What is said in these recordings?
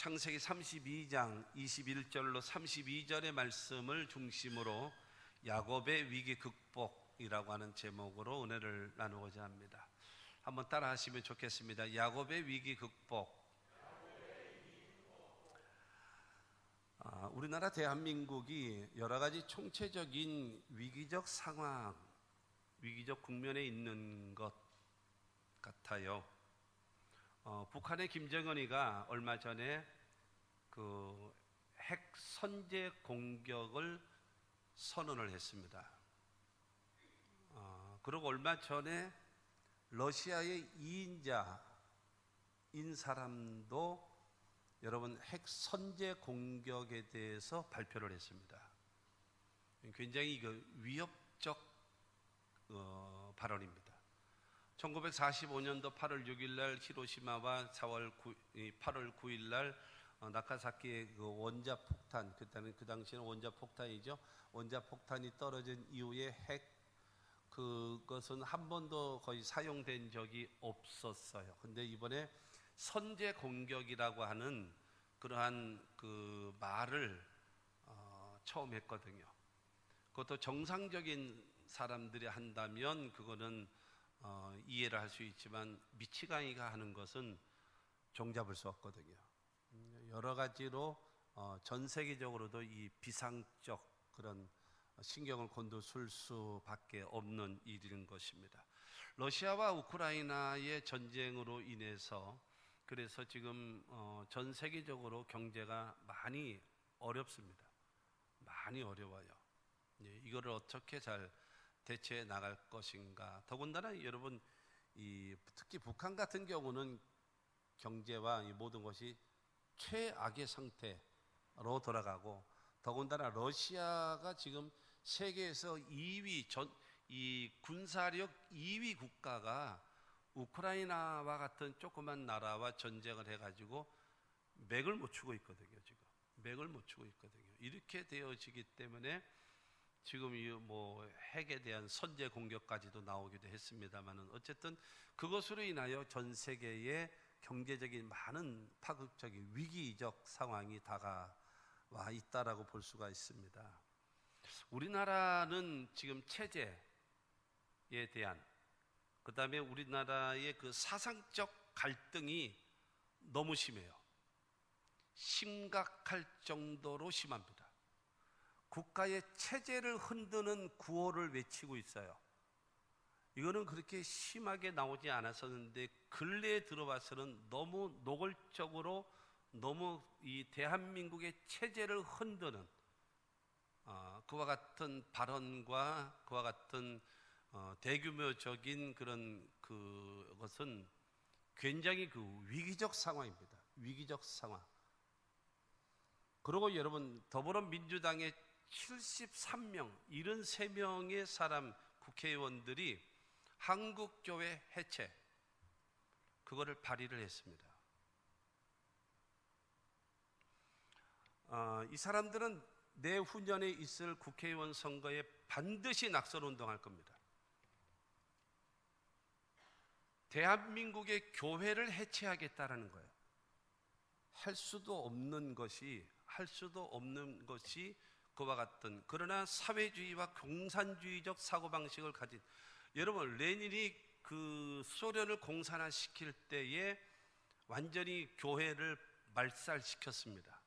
창세기 32장 21절로 32절의 말씀을 중심으로 야곱의 위기 극복이라고 하는 제목으로 은혜를 나누고자 합니다. 한번 따라 하시면 좋겠습니다. 야곱의 위기 극복. 우리나라 대한민국이 여러 가지 총체적인 위기적 상황, 위기적 국면에 있는 것 같아요. 북한의 김정은이가 얼마 전에 그 핵 선제 공격을 선언을 했습니다. 그리고 얼마 전에 러시아의 2인자인 사람도 여러분 핵 선제 공격에 대해서 발표를 했습니다. 굉장히 위협적 발언입니다. 1945년도 8월 6일 날 히로시마와 8월 9일 날 나카사키의 그 원자 폭탄, 그 당시에는 원자 폭탄이죠. 원자 폭탄이 떨어진 이후에 그것은 한 번도 거의 사용된 적이 없었어요. 근데 이번에 선제 공격이라고 하는 그러한 그 말을 처음 했거든요. 그것도 정상적인 사람들이 한다면 그거는 이해를 할 수 있지만 미치광이가 하는 것은 종잡을 수 없거든요. 여러 가지로 전 세계적으로도 이 비상적 그런 신경을 곤두쓸 수밖에 없는 일인 것입니다. 러시아와 우크라이나의 전쟁으로 인해서 그래서 지금 전 세계적으로 경제가 많이 어렵습니다. 많이 어려워요. 이거를 어떻게 잘 대처해 나갈 것인가. 더군다나 여러분 특히 북한 같은 경우는 경제와 이 모든 것이 최악의 상태로 돌아가고, 더군다나 러시아가 지금 세계에서 2위 이 군사력 2위 국가가 우크라이나와 같은 조그만 나라와 전쟁을 해가지고 맥을 못 추고 있거든요. 지금 맥을 못 추고 있거든요. 이렇게 되어지기 때문에 지금 이 핵에 대한 선제 공격까지도 나오기도 했습니다만은 어쨌든 그것으로 인하여 전 세계의 경제적인 많은 파급적인 위기적 상황이 다가와 있다라고 볼 수가 있습니다. 우리나라는 지금 체제에 대한, 그 다음에 우리나라의 그 사상적 갈등이 너무 심해요. 심각할 정도로 심합니다. 국가의 체제를 흔드는 구호를 외치고 있어요. 이거는 그렇게 심하게 나오지 않았었는데 근래에 들어와서는 너무 노골적으로 너무 이 대한민국의 체제를 흔드는 그와 같은 발언과 그와 같은 대규모적인 그런 그것은 굉장히 위기적 상황입니다. 위기적 상황. 그리고 여러분 더불어민주당의 73명, 73명의 사람 국회의원들이 한국교회 해체 그거를 발의를 했습니다. 이 사람들은 내후년에 있을 국회의원 선거에 반드시 낙선운동할 겁니다. 대한민국의 교회를 해체하겠다라는 거예요. 할 수도 없는 것이 그와 같은, 그러나 사회주의와 공산주의적 사고방식을 가진, 여러분 레닌이 그 소련을 공산화시킬 때에 완전히 교회를 말살시켰습니다.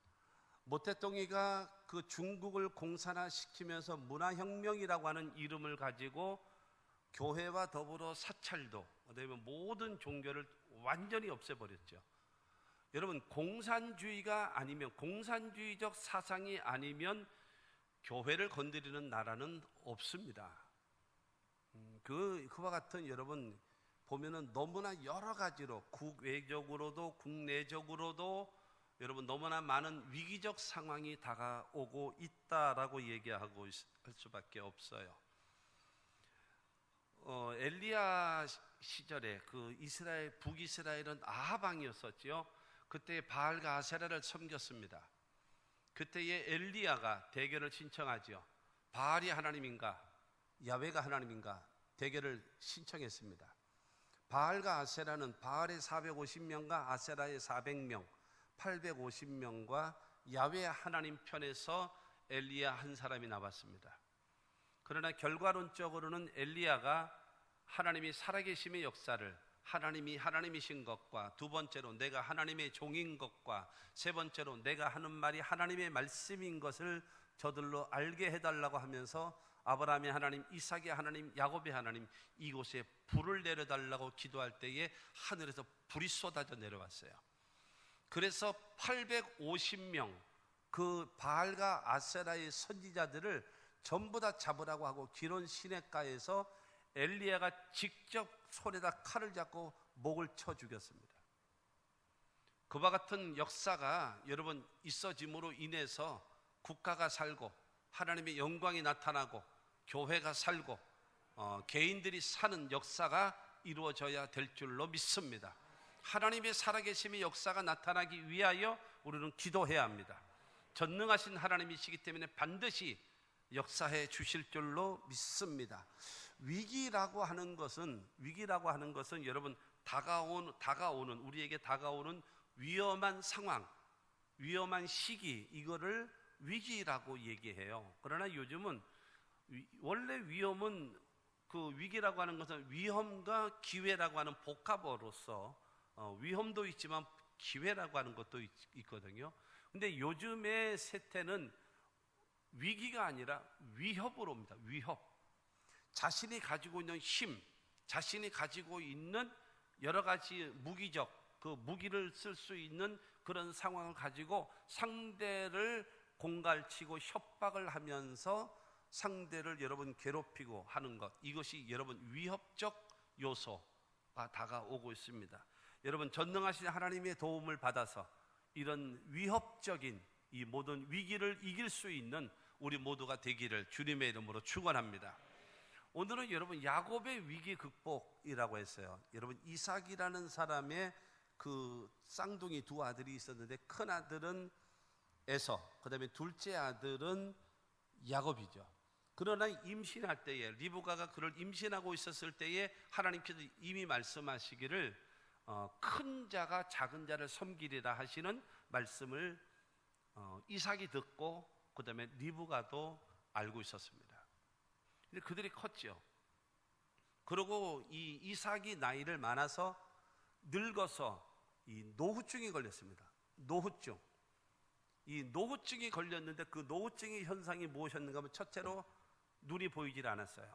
모태똥이가 그 중국을 공산화시키면서 문화혁명이라고 하는 이름을 가지고 교회와 더불어 사찰도, 그다음에 모든 종교를 완전히 없애버렸죠. 여러분 공산주의가 아니면, 공산주의적 사상이 아니면 교회를 건드리는 나라는 없습니다. 그와 같은, 여러분 보면은 너무나 여러 가지로 국외적으로도 국내적으로도 여러분 너무나 많은 위기적 상황이 다가오고 있다라고 얘기하고 할 수밖에 없어요. 엘리야 시절에 그 북이스라엘은 아합 왕이었었죠. 그때 바알과 아세라를 섬겼습니다. 그때에 엘리야가 대결을 신청하죠. 바알이 하나님인가 야훼가 하나님인가 대결을 신청했습니다. 바알과 아세라는 바알의 450명과 아세라의 400명, 850명과 야훼 하나님 편에서 엘리야 한 사람이 남았습니다. 그러나 결과론적으로는 엘리야가 하나님이 살아계심의 역사를, 하나님이 하나님이신 것과, 두 번째로 내가 하나님의 종인 것과, 세 번째로 내가 하는 말이 하나님의 말씀인 것을 저들로 알게 해달라고 하면서 아브라함의 하나님, 이삭의 하나님, 야곱의 하나님, 이곳에 불을 내려달라고 기도할 때에 하늘에서 불이 쏟아져 내려왔어요. 그래서 850명 그 바알과 아세라의 선지자들을 전부 다 잡으라고 하고 기론 시내가에서 엘리야가 직접 손에다 칼을 잡고 목을 쳐 죽였습니다. 그와 같은 역사가 여러분 있어짐으로 인해서 국가가 살고 하나님의 영광이 나타나고 교회가 살고 개인들이 사는 역사가 이루어져야 될 줄로 믿습니다. 하나님의 살아계심의 역사가 나타나기 위하여 우리는 기도해야 합니다. 전능하신 하나님이시기 때문에 반드시 역사해 주실 줄로 믿습니다. 위기라고 하는 것은 여러분 다가오는 우리에게 다가오는 위험한 상황, 위험한 시기, 이거를 위기라고 얘기해요. 그러나 요즘은 원래 위험은 그 위기라고 하는 것은 위험과 기회라고 하는 복합어로서 위험도 있지만 기회라고 하는 것도 있거든요. 근데 요즘의 세태는 위기가 아니라 위협으로 옵니다. 위협. 자신이 가지고 있는 힘, 자신이 가지고 있는 여러 가지 무기적, 그 무기를 쓸 수 있는 그런 상황을 가지고 상대를 공갈치고 협박을 하면서 상대를 여러분 괴롭히고 하는 것, 이것이 여러분 위협적 요소가 다가오고 있습니다. 여러분 전능하신 하나님의 도움을 받아서 이런 위협적인 이 모든 위기를 이길 수 있는 우리 모두가 되기를 주님의 이름으로 축원합니다. 오늘은 여러분 야곱의 위기 극복이라고 했어요. 여러분 이삭이라는 사람의 그 쌍둥이 두 아들이 있었는데 큰 아들은 에서, 그 다음에 둘째 아들은 야곱이죠. 그러나 임신할 때에 리브가가 그를 임신하고 있었을 때에 하나님께서 이미 말씀하시기를 큰 자가 작은 자를 섬기리라 하시는 말씀을 이삭이 듣고 그 다음에 리브가도 알고 있었습니다. 근데 그들이 컸죠. 그리고 이 이삭이 나이를 많아서 늙어서 이 노후증이 걸렸습니다. 노후증. 이 노후증이 걸렸는데 그 노후증의 현상이 무엇이었는가 하면 첫째로 눈이 보이질 않았어요.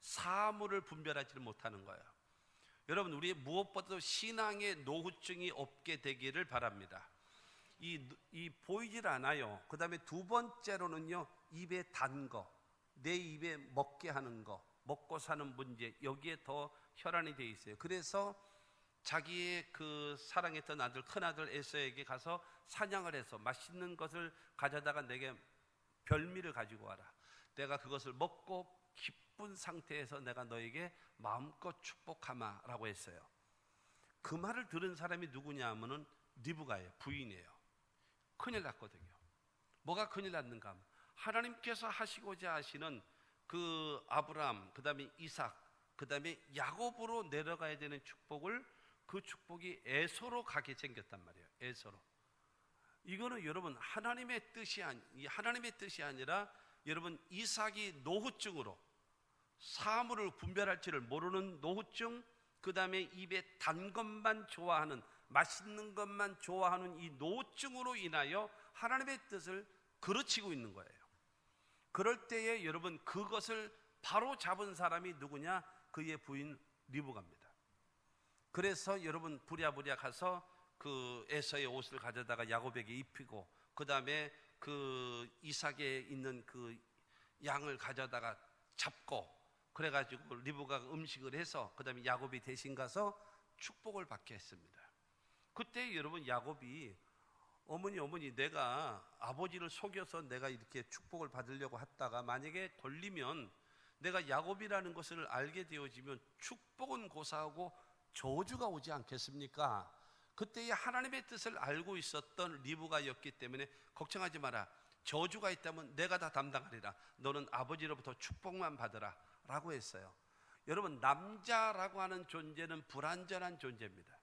사물을 분별하지 못하는 거예요. 여러분 우리 무엇보다도 신앙의 노후증이 없게 되기를 바랍니다. 이 보이질 않아요. 그 다음에 두 번째로는요, 입에 단 거, 내 입에 먹게 하는 거, 먹고 사는 문제, 여기에 더 혈안이 돼 있어요. 그래서 자기의 그 사랑했던 아들, 큰아들 에서에게 가서 사냥을 해서 맛있는 것을 가져다가 내게 별미를 가지고 와라. 내가 그것을 먹고 기쁜 상태에서 내가 너에게 마음껏 축복하마라고 했어요. 그 말을 들은 사람이 누구냐 하면은 리브가예요. 부인이에요. 큰일 났거든요. 뭐가 큰일 났는가 하면 하나님께서 하시고자 하시는 그 아브라함, 그 다음에 이삭, 그 다음에 야곱으로 내려가야 되는 축복을, 그 축복이 에서로 가게 생겼단 말이에요. 에서로. 이거는 여러분 하나님의 뜻이 아니라 여러분 이삭이 노후증으로 사물을 분별할지를 모르는 노후증, 그 다음에 입에 단 것만 좋아하는, 맛있는 것만 좋아하는 이 노후증으로 인하여 하나님의 뜻을 그르치고 있는 거예요. 그럴 때에 여러분 그것을 바로 잡은 사람이 누구냐? 그의 부인 리브가입니다. 그래서 여러분 부랴부랴 가서 그 에서의 옷을 가져다가 야곱에게 입히고, 그 다음에 그 이삭에 있는 그 양을 가져다가 잡고, 그래가지고 리브가가 음식을 해서 그 다음에 야곱이 대신 가서 축복을 받게 했습니다. 그때 여러분 야곱이 어머니 내가 아버지를 속여서 내가 이렇게 축복을 받으려고 했다가 만약에 걸리면 내가 야곱이라는 것을 알게 되어지면 축복은 고사하고 저주가 오지 않겠습니까? 그때의 하나님의 뜻을 알고 있었던 리브가였기 때문에 걱정하지 마라. 저주가 있다면 내가 다 담당하리라. 너는 아버지로부터 축복만 받으라 라고 했어요. 여러분 남자라고 하는 존재는 불완전한 존재입니다.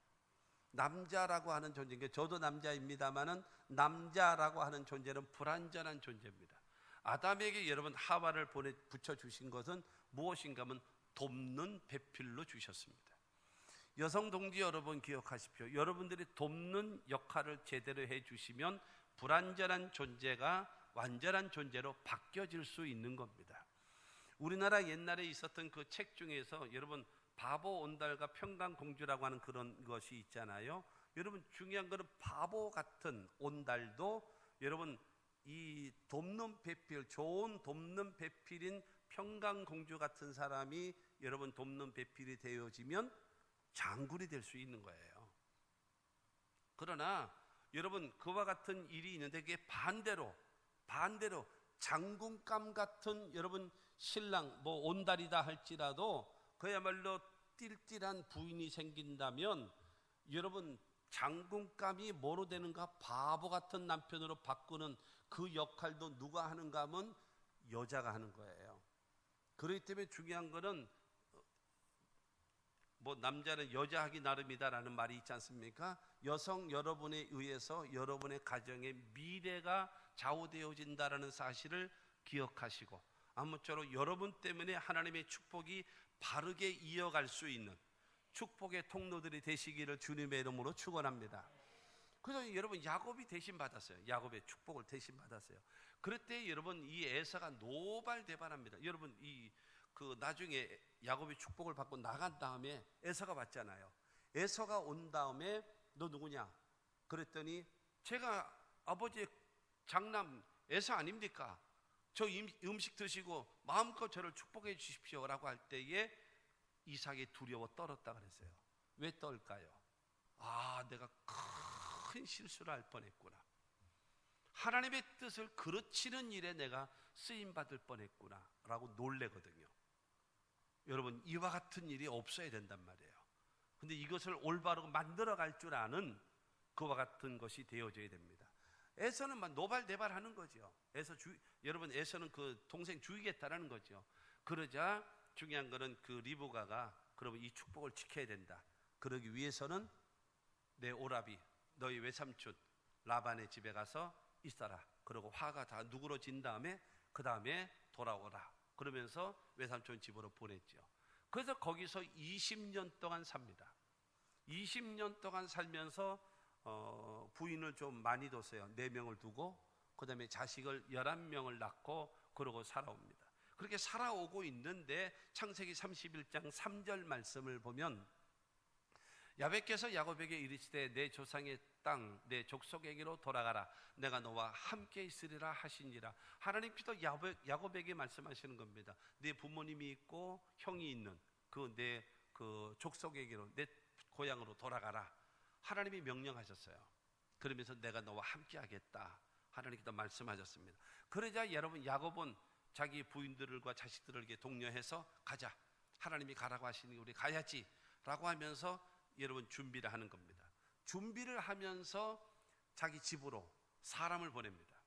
남자라고 하는 존재인 저도 남자입니다만은 남자라고 하는 존재는 불완전한 존재입니다. 아담에게 여러분 하와를 붙여주신 것은 무엇인가 하면 돕는 배필로 주셨습니다. 여성 동지 여러분 기억하십시오. 여러분들이 돕는 역할을 제대로 해주시면 불완전한 존재가 완전한 존재로 바뀌어질 수 있는 겁니다. 우리나라 옛날에 있었던 그 책 중에서 여러분 바보 온달과 평강공주라고 하는 그런 것이 있잖아요. 여러분 중요한 것은 바보 같은 온달도 여러분 이 돕는 배필, 좋은 돕는 배필인 평강공주 같은 사람이 여러분 돕는 배필이 되어지면 장군이 될 수 있는 거예요. 그러나 여러분 그와 같은 일이 있는데 그게 반대로 장군감 같은 여러분 신랑 뭐 온달이다 할지라도 그야말로 띨띨한 부인이 생긴다면 여러분 장군감이 뭐로 되는가? 바보 같은 남편으로 바꾸는 그 역할도 누가 하는가 하면 여자가 하는 거예요. 그렇기 때문에 중요한 거는 뭐 남자는 여자 하기 나름이다라는 말이 있지 않습니까? 여성 여러분에 의해서 여러분의 가정의 미래가 좌우되어진다라는 사실을 기억하시고 아무쪼록 여러분 때문에 하나님의 축복이 바르게 이어갈 수 있는 축복의 통로들이 되시기를 주님의 이름으로 축원합니다. 그래서 여러분 야곱이 대신 받았어요. 야곱의 축복을 대신 받았어요. 그럴 때 여러분 이 에사가 노발대발합니다. 여러분 그 나중에 야곱이 축복을 받고 나간 다음에 에서가 왔잖아요. 에서가 온 다음에 너 누구냐? 그랬더니 제가 아버지의 장남 에서 아닙니까? 저 음식 드시고 마음껏 저를 축복해 주십시오 라고 할 때에 이삭이 두려워 떨었다 그랬어요. 왜 떨까요? 아, 내가 큰 실수를 할 뻔했구나. 하나님의 뜻을 그르치는 일에 내가 쓰임받을 뻔했구나 라고 놀래거든요. 여러분 이와 같은 일이 없어야 된단 말이에요. 근데 이것을 올바르고 만들어갈 줄 아는 그와 같은 것이 되어져야 됩니다. 에서는 막 노발대발하는 거죠. 여러분 에서는 그 동생 죽이겠다라는 거죠. 그러자 중요한 거는 그 리브가가 그러면 이 축복을 지켜야 된다. 그러기 위해서는 내 오라비 너희 외삼촌 라반의 집에 가서 있어라. 그리고 화가 다 누그러진 다음에 그 다음에 돌아오라. 그러면서 외삼촌 집으로 보냈죠. 그래서 거기서 20년 동안 삽니다. 20년 동안 살면서 부인을 좀 많이 뒀어요. 4명을 두고 그 다음에 자식을 11명을 낳고 그러고 살아옵니다. 그렇게 살아오고 있는데 창세기 31장 3절 말씀을 보면 야곱께서 야곱에게 이르시되 내 조상의 땅 내 족속에게로 돌아가라. 내가 너와 함께 있으리라 하시니라. 하나님께서 야곱에게 말씀하시는 겁니다. 내 부모님이 있고 형이 있는 내 족속에게로 내 고향으로 돌아가라. 하나님이 명령하셨어요. 그러면서 내가 너와 함께 하겠다. 하나님께서 말씀하셨습니다. 그러자 여러분 야곱은 자기 부인들과 자식들에게 독려해서 가자. 하나님이 가라고 하시니 우리 가야지 라고 하면서 여러분 준비를 하는 겁니다. 준비를 하면서 자기 집으로 사람을 보냅니다.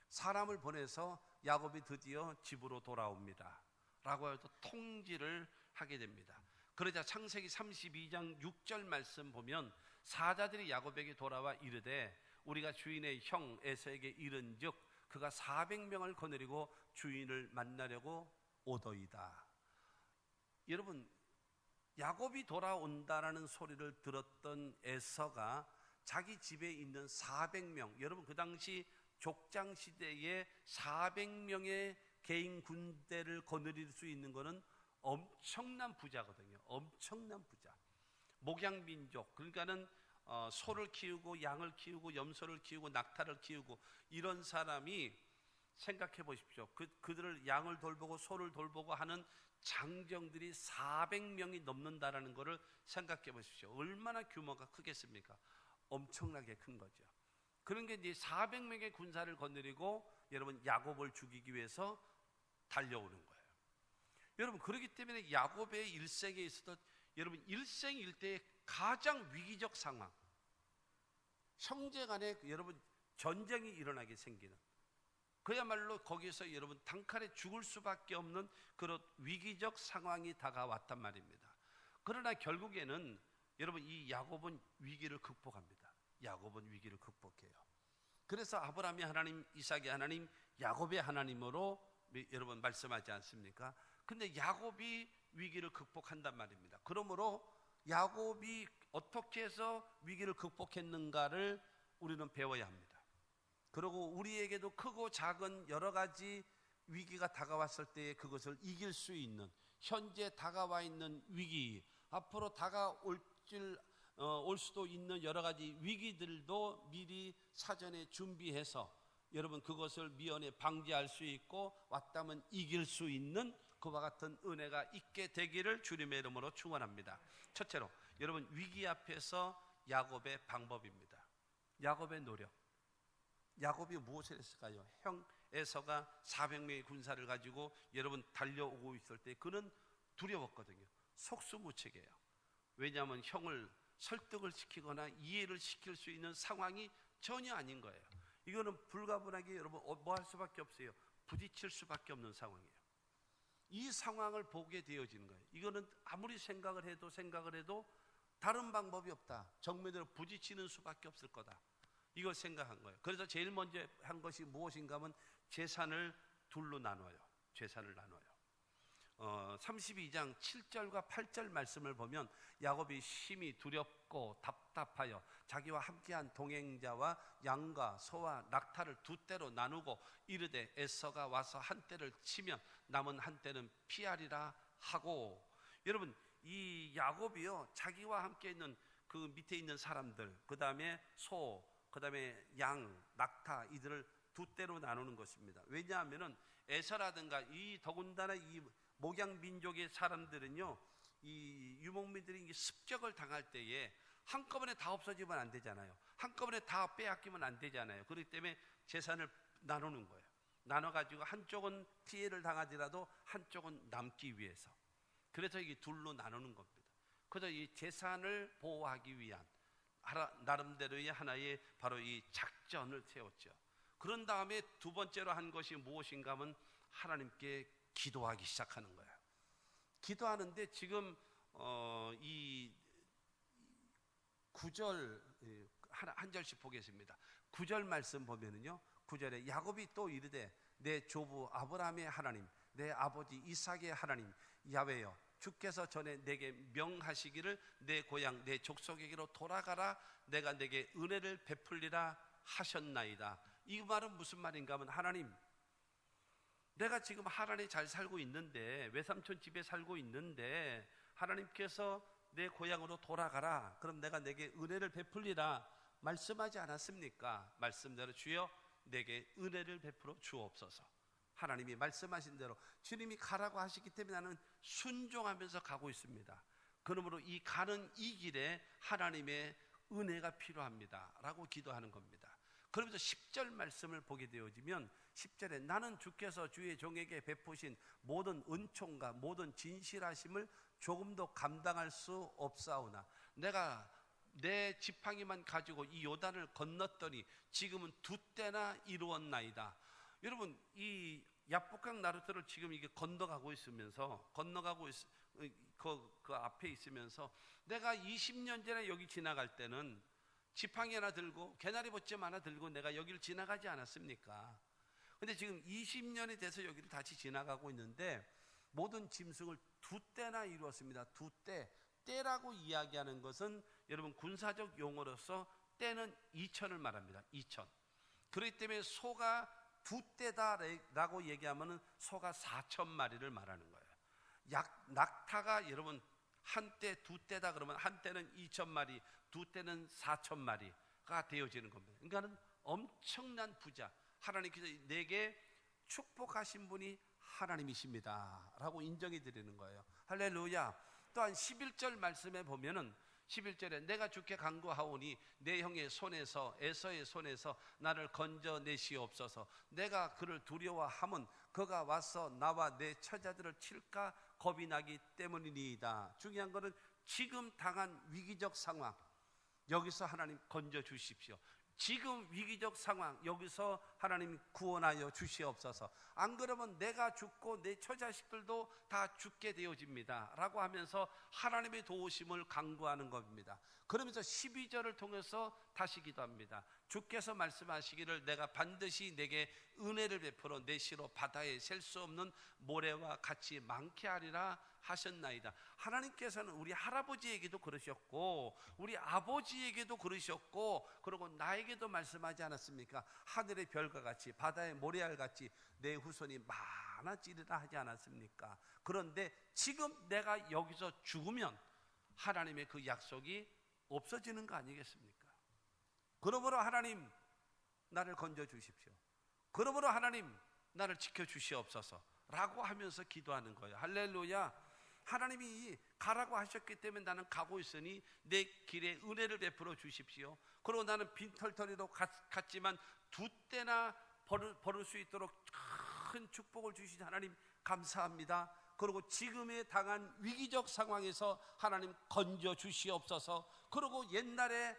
사람을 보내서 야곱이 드디어 집으로 돌아옵니다 라고 해서 통지를 하게 됩니다. 그러자 창세기 32장 6절 말씀 보면 사자들이 야곱에게 돌아와 이르되 우리가 주인의 형 에서에게 이른즉 그가 400명을 거느리고 주인을 만나려고 오더이다. 여러분 야곱이 돌아온다라는 소리를 들었던 에서가 자기 집에 있는 400명, 여러분 그 당시 족장 시대에 400명의 개인 군대를 거느릴 수 있는 것은 엄청난 부자거든요. 엄청난 부자. 목양민족, 그러니까는 소를 키우고 양을 키우고 염소를 키우고 낙타를 키우고 이런 사람이 생각해 보십시오. 그들을 양을 돌보고 소를 돌보고 하는 장정들이 400명이 넘는다라는 것을 생각해 보십시오. 얼마나 규모가 크겠습니까? 엄청나게 큰 거죠. 그런 게 이제 400명의 군사를 거느리고 여러분 야곱을 죽이기 위해서 달려오는 거예요. 여러분 그렇기 때문에 야곱의 일생에 있어도 여러분 일생일대의 가장 위기적 상황, 형제 간에 여러분 전쟁이 일어나게 생기는 그야말로 거기서 여러분 단칼에 죽을 수밖에 없는 그런 위기적 상황이 다가왔단 말입니다. 그러나 결국에는 여러분, 이 야곱은 위기를 극복합니다. 야곱은 위기를 극복해요. 그래서 아브라함의 하나님, 이삭의 하나님, 야곱의 하나님으로 여러분 말씀하지 않습니까? 근데 야곱이 위기를 극복한단 말입니다. 그러므로 야곱이 어떻게 해서 위기를 극복했는가를 우리는 배워야 합니다. 그리고 우리에게도 크고 작은 여러 가지 위기가 다가왔을 때 그것을 이길 수 있는, 현재 다가와 있는 위기, 앞으로 올 수도 있는 여러 가지 위기들도 미리 사전에 준비해서 여러분 그것을 미연에 방지할 수 있고 왔다면 이길 수 있는 그와 같은 은혜가 있게 되기를 주님의 이름으로 축원합니다. 첫째로 여러분, 위기 앞에서 야곱의 방법입니다. 야곱의 노력. 야곱이 무엇을 했을까요? 형 에서가 400명의 군사를 가지고 여러분 달려오고 있을 때 그는 두려웠거든요. 속수무책이에요. 왜냐하면 형을 설득을 시키거나 이해를 시킬 수 있는 상황이 전혀 아닌 거예요. 이거는 불가분하게 여러분 뭐 할 수밖에 없어요. 부딪힐 수밖에 없는 상황이에요. 이 상황을 보게 되어지는 거예요. 이거는 아무리 생각을 해도 다른 방법이 없다. 정면으로 부딪히는 수밖에 없을 거다. 이걸 생각한 거예요. 그래서 제일 먼저 한 것이 무엇인가 하면 재산을 둘로 나눠요. 재산을 나눠요. 32장 7절과 8절 말씀을 보면 야곱이 심히 두렵고 답답하여 자기와 함께한 동행자와 양과 소와 낙타를 두 떼로 나누고 이르되 에서가 와서 한 떼를 치면 남은 한 떼는 피하리라 하고, 여러분 이 야곱이요 자기와 함께 있는 그 밑에 있는 사람들, 그 다음에 소, 그 다음에 양, 낙타, 이들을 두 떼로 나누는 것입니다. 왜냐하면은 에서라든가 이 더군다나 이 목양 민족의 사람들은요, 이 유목민들이 습격을 당할 때에 한꺼번에 다 없어지면 안 되잖아요. 한꺼번에 다 빼앗기면 안 되잖아요. 그렇기 때문에 재산을 나누는 거예요. 나눠가지고 한쪽은 피해를 당하더라도 한쪽은 남기 위해서. 그래서 이게 둘로 나누는 겁니다. 그래서 이 재산을 보호하기 위한 나름대로의 하나의 바로 이 작전을 세웠죠. 그런 다음에 두 번째로 한 것이 무엇인가 하면 하나님께 기도하기 시작하는 거예요. 기도하는데 지금 이 9절 한 절씩 보겠습니다. 9절 말씀 보면은요, 9절에 야곱이 또 이르되 내 조부 아브라함의 하나님, 내 아버지 이삭의 하나님 야훼여, 주께서 전에 내게 명하시기를 내 고향 내 족속에게로 돌아가라, 내가 내게 은혜를 베풀리라 하셨나이다. 이 말은 무슨 말인가 하면, 하나님, 내가 지금 하란에 잘 살고 있는데, 외삼촌 집에 살고 있는데 하나님께서 내 고향으로 돌아가라, 그럼 내가 내게 은혜를 베풀리라 말씀하지 않았습니까? 말씀대로 주여 내게 은혜를 베풀어 주옵소서. 하나님이 말씀하신 대로 주님이 가라고 하시기 때문에 나는 순종하면서 가고 있습니다. 그러므로 이 가는 이 길에 하나님의 은혜가 필요합니다 라고 기도하는 겁니다. 그러면서 10절 말씀을 보게 되어지면 10절에 나는 주께서 주의 종에게 베푸신 모든 은총과 모든 진실하심을 조금도 감당할 수 없사오나 내가 내 지팡이만 가지고 이 요단을 건넜더니 지금은 두 때나 이루었나이다. 여러분 이 야복강 나루터를 지금 이게 건너가고 있으면서 그 앞에 있으면서 내가 20년 전에 여기 지나갈 때는 지팡이 하나 들고 개나리 봇짐 하나 들고 내가 여기를 지나가지 않았습니까? 근데 지금 20년이 돼서 여기를 다시 지나가고 있는데 모든 짐승을 두 때나 이루었습니다. 두 때. 때라고 이야기하는 것은 여러분 군사적 용어로서 때는 2천을 말합니다. 2천. 그렇기 때문에 소가 두 때다라고 얘기하면 소가 4천 마리를 말하는 거예요. 낙타가 여러분 한 때 두 때다 그러면 한 때는 2천 마리, 두 때는 4천 마리가 되어지는 겁니다. 그러니까는 엄청난 부자, 하나님께서 내게 축복하신 분이 하나님이십니다 라고 인정해 드리는 거예요. 할렐루야. 또한 11절 말씀에 보면은 11절에 내가 주께 간구하오니 내 형의 손에서 에서의 손에서 나를 건져내시옵소서. 내가 그를 두려워함은 그가 와서 나와 내 처자들을 칠까 겁이 나기 때문이니이다. 중요한 것은 지금 당한 위기적 상황, 여기서 하나님 건져주십시오. 지금 위기적 상황, 여기서 하나님 구원하여 주시옵소서. 안 그러면 내가 죽고 내 처자식들도 다 죽게 되어집니다 라고 하면서 하나님의 도우심을 간구하는 겁니다. 그러면서 12절을 통해서 다시 기도합니다. 주께서 말씀하시기를 내가 반드시 내게 은혜를 베풀어 내 시로 바다에 셀 수 없는 모래와 같이 많게 하리라 하셨나이다. 하나님께서는 우리 할아버지에게도 그러셨고 우리 아버지에게도 그러셨고 그리고 나에게도 말씀하지 않았습니까? 하늘의 별과 같이 바다의 모래알 같이 내 후손이 많아지리라 하지 않았습니까? 그런데 지금 내가 여기서 죽으면 하나님의 그 약속이 없어지는 거 아니겠습니까? 그러므로 하나님 나를 건져 주십시오. 그러므로 하나님 나를 지켜 주시옵소서 라고 하면서 기도하는 거예요. 할렐루야. 하나님이 가라고 하셨기 때문에 나는 가고 있으니 내 길에 은혜를 베풀어 주십시오. 그리고 나는 빈털터리로 갔지만 두 때나 벌을 수 있도록 큰 축복을 주신 하나님 감사합니다. 그리고 지금에 당한 위기적 상황에서 하나님 건져 주시옵소서. 그리고 옛날에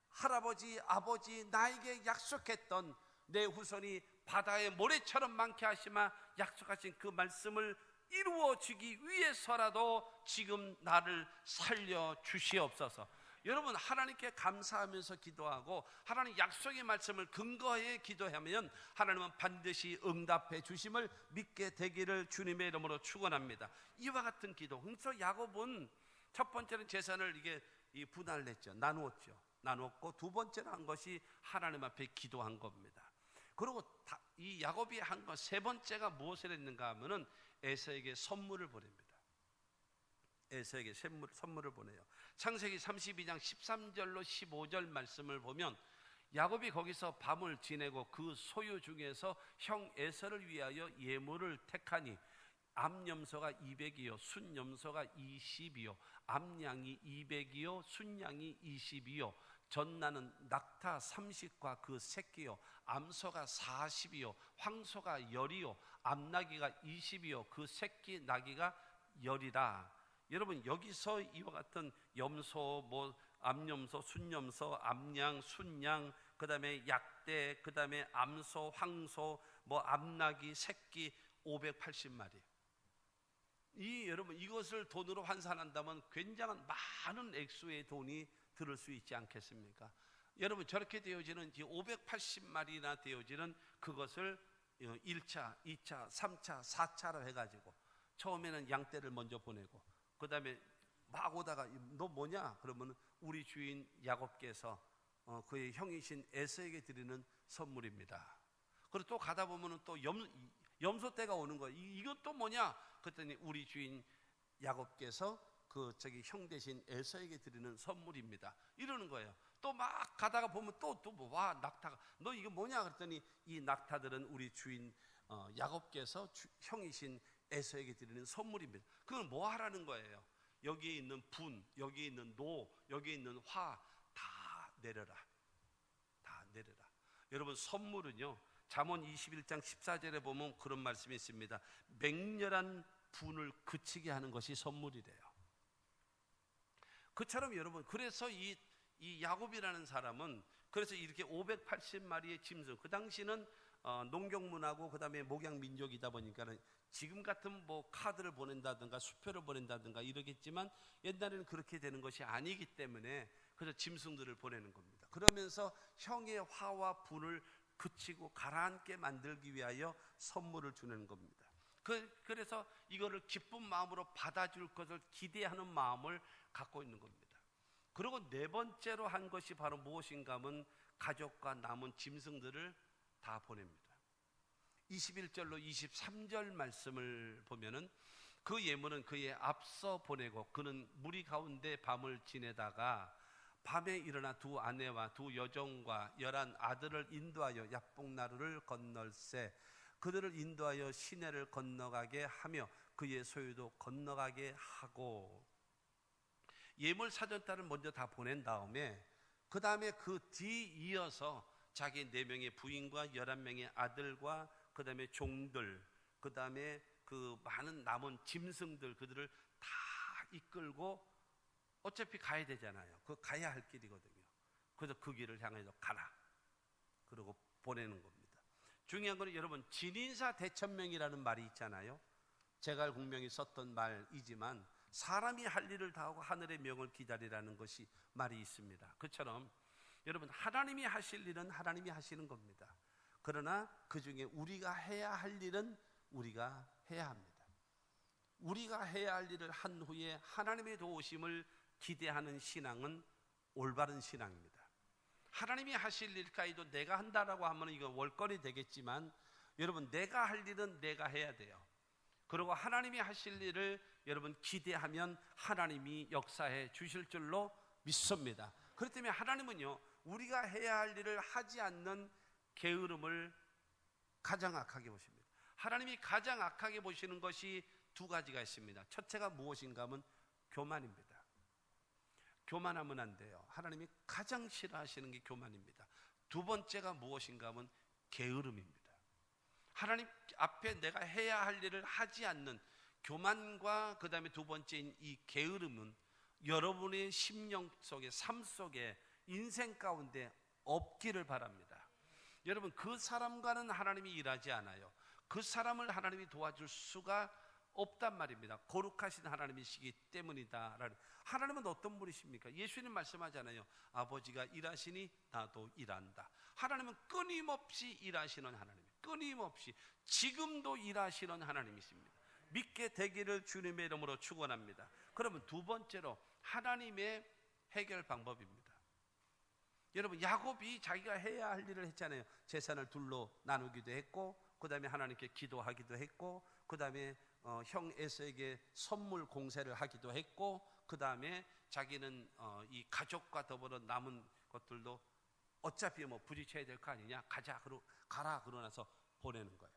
할아버지 아버지 나에게 약속했던 내 후손이 바다의 모래처럼 많게 하시마 약속하신 그 말씀을 이루어지기 위해서라도 지금 나를 살려 주시옵소서. 여러분 하나님께 감사하면서 기도하고 하나님 약속의 말씀을 근거해 기도하면 하나님은 반드시 응답해 주심을 믿게 되기를 주님의 이름으로 축원합니다. 이와 같은 기도. 그래서 야곱은 첫 번째는 재산을 이게 분할을 했죠. 나누었고 두 번째로 한 것이 하나님 앞에 기도한 겁니다. 그리고 이 야곱이 한 것 세 번째가 무엇을 했는가 하면은 에서에게 선물을 보냅니다. 에서에게 선물을 보내요. 창세기 32장 13절로 15절 말씀을 보면 야곱이 거기서 밤을 지내고 그 소유 중에서 형 에서를 위하여 예물을 택하니 암염소가 200이요 순염소가 20이요 암양이 200이요 순양이 20이요 전나는 낙타 30과 그 새끼요 암소가 40이요 황소가 10이요 암나귀가 20이요 그 새끼 나귀가 10이라. 여러분 여기서 이와 같은 염소, 암염소, 순염소, 암양, 순양, 그 다음에 약대, 그 다음에 암소, 황소, 암나귀, 새끼 580마리. 여러분 이것을 돈으로 환산한다면 굉장한 많은 액수의 돈이 들을 수 있지 않겠습니까? 여러분 저렇게 되어지는 580마리나 되어지는 그것을 1차, 2차, 3차, 4차로 해가지고 처음에는 양떼를 먼저 보내고 그 다음에 막 오다가 너 뭐냐? 그러면 우리 주인 야곱께서 그의 형이신 에서에게 드리는 선물입니다. 그리고 또 가다 보면 또 염소 떼가 오는 거예요. 이건 또 뭐냐? 그랬더니 우리 주인 야곱께서 형 대신 에서에게 드리는 선물입니다. 이러는 거예요. 또 막 가다가 보면 와 낙타가 너 이거 뭐냐? 그랬더니 이 낙타들은 우리 주인 야곱께서 형이신 에서에게 드리는 선물입니다. 그건 뭐 하라는 거예요? 여기에 있는 분, 여기에 있는 노, 여기에 있는 화 다 내려라. 다 내려라. 여러분 선물은요. 잠언 21장 14절에 보면 그런 말씀이 있습니다. 맹렬한 분을 그치게 하는 것이 선물이래요. 그처럼 여러분 그래서 이 야곱이라는 사람은 그래서 이렇게 580마리의 짐승 그 당시는 농경문하고 그 다음에 목양민족이다 보니까는 지금 같은 카드를 보낸다든가 수표를 보낸다든가 이러겠지만 옛날에는 그렇게 되는 것이 아니기 때문에 그래서 짐승들을 보내는 겁니다. 그러면서 형의 화와 분을 그치고 가라앉게 만들기 위하여 선물을 주는 겁니다. 그래서 이거를 기쁜 마음으로 받아줄 것을 기대하는 마음을 갖고 있는 겁니다. 그리고 네 번째로 한 것이 바로 무엇인가 하면 가족과 남은 짐승들을 다 보냅니다. 21절로 23절 말씀을 보면은 그 예물은 그의 앞서 보내고 그는 무리 가운데 밤을 지내다가 밤에 일어나 두 아내와 두 여종과 11 아들을 인도하여 야복나루를 건널세 그들을 인도하여 시내를 건너가게 하며 그의 소유도 건너가게 하고 예물 사전단을 먼저 다 보낸 다음에 그 다음에 그 뒤이어서 자기 4명의 부인과 11명의 아들과 그 다음에 종들 그 다음에 그 많은 남은 짐승들 그들을 다 이끌고 어차피 가야 되잖아요. 그 가야 할 길이거든요. 그래서 그 길을 향해서 가라. 그리고 보내는 겁니다. 중요한 건 여러분, 진인사 대천명이라는 말이 있잖아요. 제갈공명이 썼던 말이지만 사람이 할 일을 다하고 하늘의 명을 기다리라는 것이 말이 있습니다. 그처럼 여러분, 하나님이 하실 일은 하나님이 하시는 겁니다. 그러나 그 중에 우리가 해야 할 일은 우리가 해야 합니다. 우리가 해야 할 일을 한 후에 하나님의 도우심을 기대하는 신앙은 올바른 신앙입니다. 하나님이 하실 일까지도 내가 한다라고 하면 이거 월권이 되겠지만, 여러분, 내가 할 일은 내가 해야 돼요. 그리고 하나님이 하실 일을 여러분 기대하면 하나님이 역사해 주실 줄로 믿습니다. 그렇기 때문에 하나님은요, 우리가 해야 할 일을 하지 않는 게으름을 가장 악하게 보십니다. 하나님이 가장 악하게 보시는 것이 두 가지가 있습니다. 첫째가 무엇인가 하면 교만입니다. 교만하면 안 돼요. 하나님이 가장 싫어하시는 게 교만입니다. 두 번째가 무엇인가 하면 게으름입니다. 하나님 앞에 내가 해야 할 일을 하지 않는 교만과 그 다음에 두 번째인 이 게으름은 여러분의 심령 속에, 삶 속에, 인생 가운데 없기를 바랍니다. 여러분, 그 사람과는 하나님이 일하지 않아요. 그 사람을 하나님이 도와줄 수가 없단 말입니다. 거룩하신 하나님이시기 때문이다. 하나님은 어떤 분이십니까? 예수님 말씀하잖아요. 아버지가 일하시니 나도 일한다. 하나님은 끊임없이 일하시는 하나님, 끊임없이 지금도 일하시는 하나님이십니다. 믿게 되기를 주님의 이름으로 축원합니다. 그러면 두 번째로 하나님의 해결 방법입니다. 여러분, 야곱이 자기가 해야 할 일을 했잖아요. 재산을 둘로 나누기도 했고, 그 다음에 하나님께 기도하기도 했고, 그 다음에 형 에서에게 선물 공세를 하기도 했고, 그 다음에 자기는 이 가족과 더불어 남은 것들도 어차피 뭐 부딪혀야 될 거 아니냐, 가라 그러고 나서 보내는 거예요.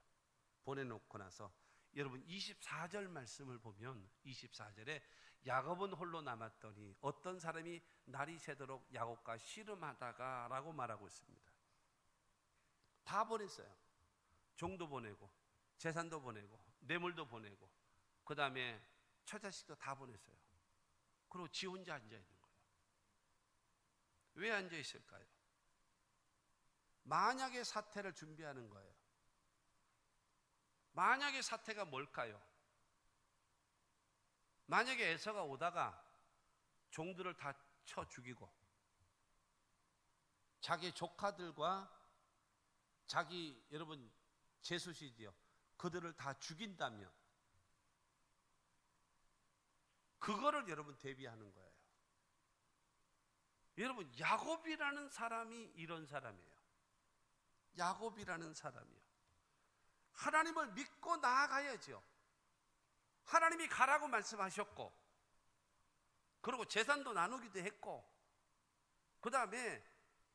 보내놓고 나서 여러분 24절 말씀을 보면 24절에 야곱은 홀로 남았더니 어떤 사람이 날이 새도록 야곱과 씨름하다가 라고 말하고 있습니다. 다 보냈어요. 종도 보내고 재산도 보내고 뇌물도 보내고 그 다음에 처자식도 다 보냈어요. 그리고 지 혼자 앉아 있는 거예요. 왜 앉아 있을까요? 만약의 사태를 준비하는 거예요. 만약의 사태가 뭘까요? 만약에 에서가 오다가 종들을 다 쳐 죽이고 자기 조카들과 자기 여러분 제수시디요 그들을 다 죽인다면 그거를 여러분 대비하는 거예요. 여러분, 야곱이라는 사람이 이런 사람이에요. 야곱이라는 사람이요. 하나님을 믿고 나아가야죠. 하나님이 가라고 말씀하셨고, 그리고 재산도 나누기도 했고, 그 다음에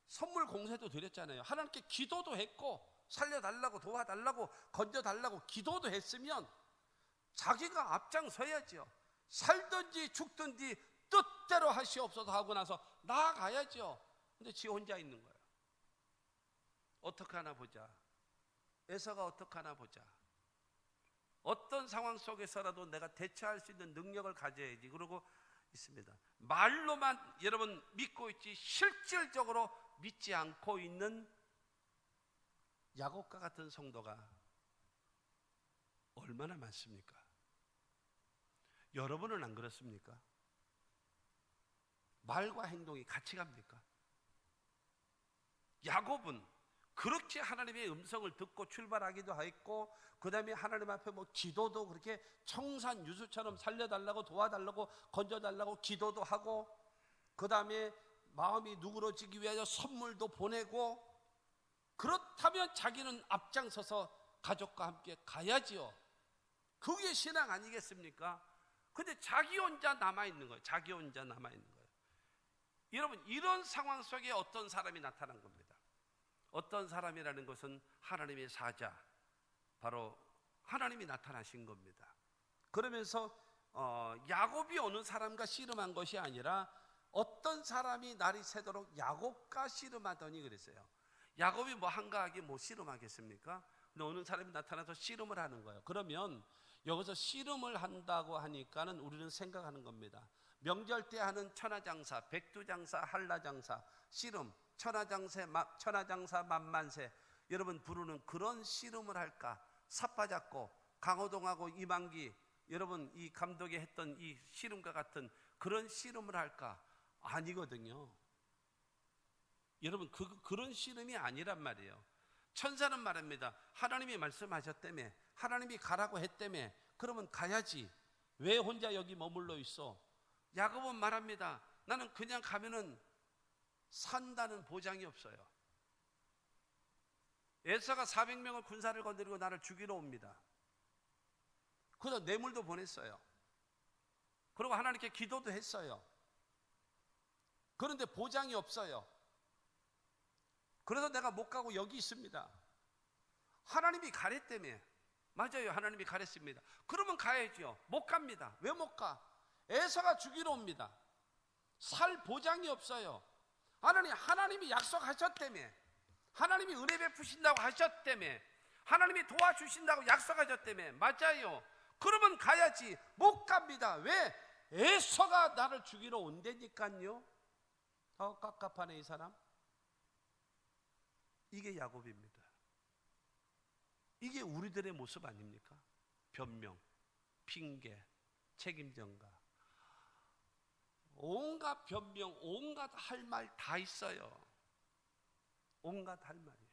선물 공세도 드렸잖아요. 하나님께 기도도 했고, 살려달라고, 도와달라고, 건져달라고 기도도 했으면 자기가 앞장서야죠. 살든지 죽든지 뜻대로 하시옵소서 하고 나서 나아가야죠. 근데 지 혼자 있는 거예요. 어떻게 하나 보자. 에서가 어떻게 하나 보자. 어떤 상황 속에서라도 내가 대처할 수 있는 능력을 가져야지. 그러고 있습니다. 말로만 여러분 믿고 있지 실질적으로 믿지 않고 있는 야곱과 같은 성도가 얼마나 많습니까? 여러분은 안 그렇습니까? 말과 행동이 같이 갑니까? 야곱은 그렇게 하나님의 음성을 듣고 출발하기도 했고, 그 다음에 하나님 앞에 뭐 기도도 그렇게 청산유수처럼 살려달라고, 도와달라고, 건져달라고 기도도 하고, 그 다음에 마음이 누그러지기 위하여 선물도 보내고, 그렇다면 자기는 앞장서서 가족과 함께 가야지요. 그게 신앙 아니겠습니까? 근데 자기 혼자 남아있는 거예요. 자기 혼자 남아있는 거예요. 여러분, 이런 상황 속에 어떤 사람이 나타난 겁니다. 어떤 사람이라는 것은 하나님의 사자, 바로 하나님이 나타나신 겁니다. 그러면서 야곱이 어느 사람과 씨름한 것이 아니라 어떤 사람이 날이 새도록 야곱과 씨름하더니 그랬어요. 야곱이 뭐 한가하게 뭐 씨름하겠습니까? 근데 어느 사람이 나타나서 씨름을 하는 거예요. 그러면 여기서 씨름을 한다고 하니까는 우리는 생각하는 겁니다. 명절 때 하는 천하장사, 백두장사, 한라장사, 씨름, 천하장사 만만세 여러분 부르는 그런 씨름을 할까? 삿바잡고 강호동하고 이만기 여러분 이 감독이 했던 이 씨름과 같은 그런 씨름을 할까? 아니거든요. 여러분 그런 씨름이 아니란 말이에요. 천사는 말합니다. 하나님이 말씀하셨다며, 하나님이 가라고 했다며, 그러면 가야지. 왜 혼자 여기 머물러 있어? 야곱은 말합니다. 나는 그냥 가면은 산다는 보장이 없어요. 에서가 400명의 군사를 건드리고 나를 죽이러 옵니다. 그래서 뇌물도 보냈어요. 그리고 하나님께 기도도 했어요. 그런데 보장이 없어요. 그래서 내가 못 가고 여기 있습니다. 하나님이 가랬다며. 맞아요. 하나님이 가랬습니다. 그러면 가야죠. 못 갑니다. 왜 못 가? 에서가 죽이러 옵니다. 살 보장이 없어요. 하나님이 약속하셨다며. 하나님이 은혜 베푸신다고 하셨다며. 하나님이 도와주신다고 약속하셨다며. 맞아요. 그러면 가야지. 못 갑니다. 왜? 에서가 나를 죽이러 온다니까요. 더 깝깝하네 이 사람. 이게 야곱입니다. 이게 우리들의 모습 아닙니까? 변명, 핑계, 책임전가, 온갖 변명, 온갖 할 말 다 있어요. 온갖 할 말이에요.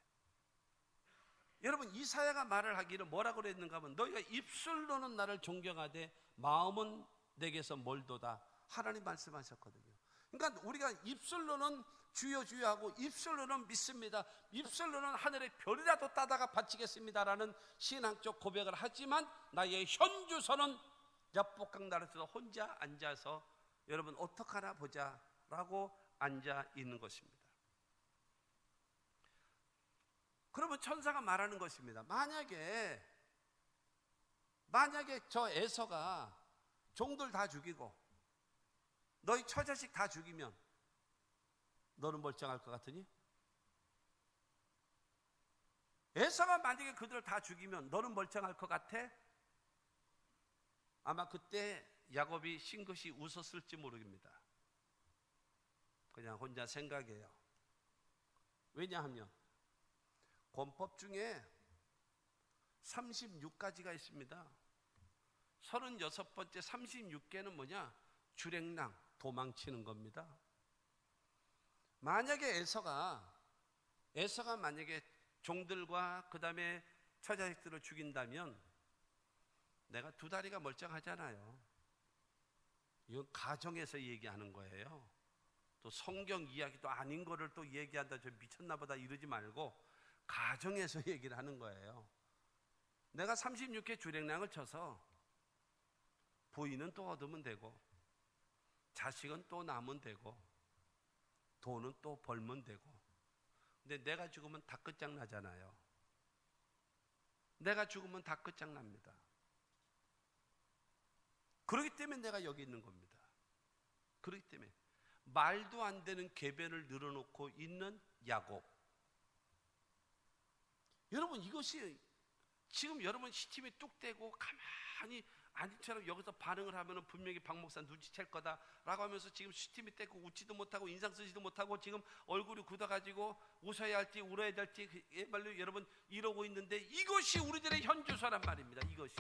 여러분 이사야가 말을 하기를 뭐라고 그랬는가 하면 너희가 입술로는 나를 존경하되 마음은 내게서 멀도다. 하나님 말씀하셨거든요. 그러니까 우리가 입술로는 주여 주여 하고 입술로는 믿습니다. 입술로는 하늘의 별이라도 따다가 바치겠습니다라는 신앙적 고백을 하지만 나의 현주소는 야복강 나라에서 혼자 앉아서 여러분 어떡하나 보자라고 앉아 있는 것입니다. 그러면 천사가 말하는 것입니다. 만약에 저 에서가 종들 다 죽이고 너희 처자식 다 죽이면 너는 멀쩡할 것 같으니? 에서가 만약에 그들을 다 죽이면 너는 멀쩡할 것 같아? 아마 그때 야곱이 싱긋이 웃었을지 모릅니다. 그냥 혼자 생각해요. 왜냐하면 권법 중에 36가지가 있습니다. 36번째 36개는 뭐냐? 주랭랑, 도망치는 겁니다. 만약에 에서가 만약에 종들과 그 다음에 처자식들을 죽인다면 내가 두 다리가 멀쩡하잖아요. 이건 가정에서 얘기하는 거예요. 또 성경 이야기도 아닌 거를 또 얘기한다. 저 미쳤나 보다 이러지 말고 가정에서 얘기를 하는 거예요. 내가 36개 주랭랑을 쳐서 부인은 또 얻으면 되고 자식은 또 낳으면 되고 돈은 또 벌면 되고. 근데 내가 죽으면 다 끝장나잖아요. 내가 죽으면 다 끝장납니다. 그렇기 때문에 내가 여기 있는 겁니다. 그렇기 때문에 말도 안 되는 궤변을 늘어놓고 있는 야곱. 여러분 이것이 지금 여러분 시침이 뚝 떼고 가만히 아니처럼 여기서 반응을 하면 분명히 박 목사 눈치챌 거다라고 하면서 지금 시침이 떼고 웃지도 못하고 인상 쓰지도 못하고 지금 얼굴이 굳어가지고 웃어야 할지 울어야 될지 말로 여러분 이러고 있는데 이것이 우리들의 현주소란 말입니다. 이것이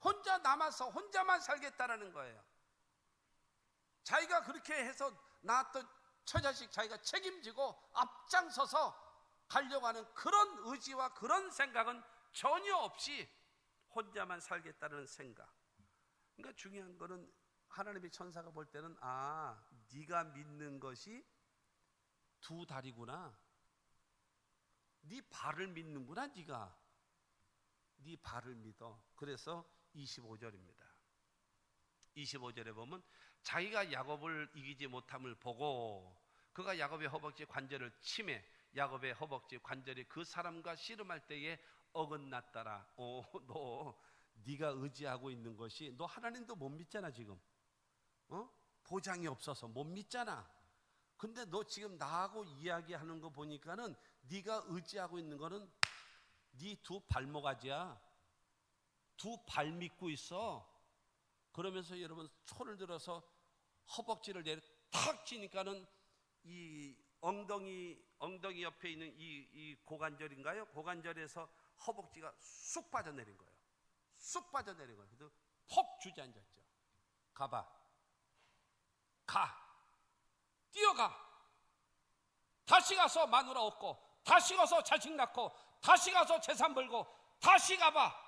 혼자 남아서 혼자만 살겠다라는 거예요. 자기가 그렇게 해서 낳았던 처자식 자기가 책임지고 앞장서서 가려고 하는 그런 의지와 그런 생각은 전혀 없이 혼자만 살겠다는 생각. 그러니까 중요한 거는 하나님의 천사가 볼 때는 네가 믿는 것이 두 다리구나. 네 발을 믿는구나. 네가 네 발을 믿어. 그래서 25절입니다. 25절에 보면 자기가 야곱을 이기지 못함을 보고 그가 야곱의 허벅지 관절을 치매 야곱의 허벅지 관절이 그 사람과 씨름할 때에 어긋났더라. 너 네가 의지하고 있는 것이 너 하나님도 못 믿잖아 지금. 보장이 없어서 못 믿잖아. 근데 너 지금 나하고 이야기하는 거 보니까는 네가 의지하고 있는 거는 네 두 발모가지야. 두 발 믿고 있어. 그러면서 여러분 손을 들어서 허벅지를 내려 탁 치니까는 이 엉덩이 옆에 있는 이 고관절인가요? 고관절에서 허벅지가 쑥 빠져내린 거예요. 쑥 빠져내린 거예요. 그래서 폭 주저앉았죠. 가봐. 가. 뛰어가. 다시 가서 마누라 얻고, 다시 가서 자식 낳고, 다시 가서 재산 벌고, 다시 가봐.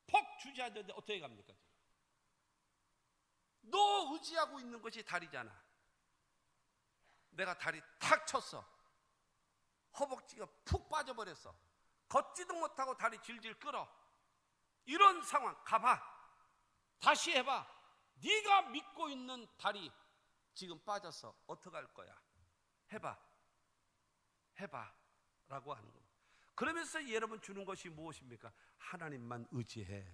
폭 주저앉았는데 어떻게 갑니까? 너 의지하고 있는 것이 다리잖아. 내가 다리 탁 쳤어. 허벅지가 푹 빠져버렸어. 걷지도 못하고 다리 질질 끌어. 이런 상황 가봐. 다시 해봐. 네가 믿고 있는 다리 지금 빠졌어. 어떡할 거야? 해봐. 해봐 라고 하는 겁니다. 그러면서 여러분 주는 것이 무엇입니까? 하나님만 의지해.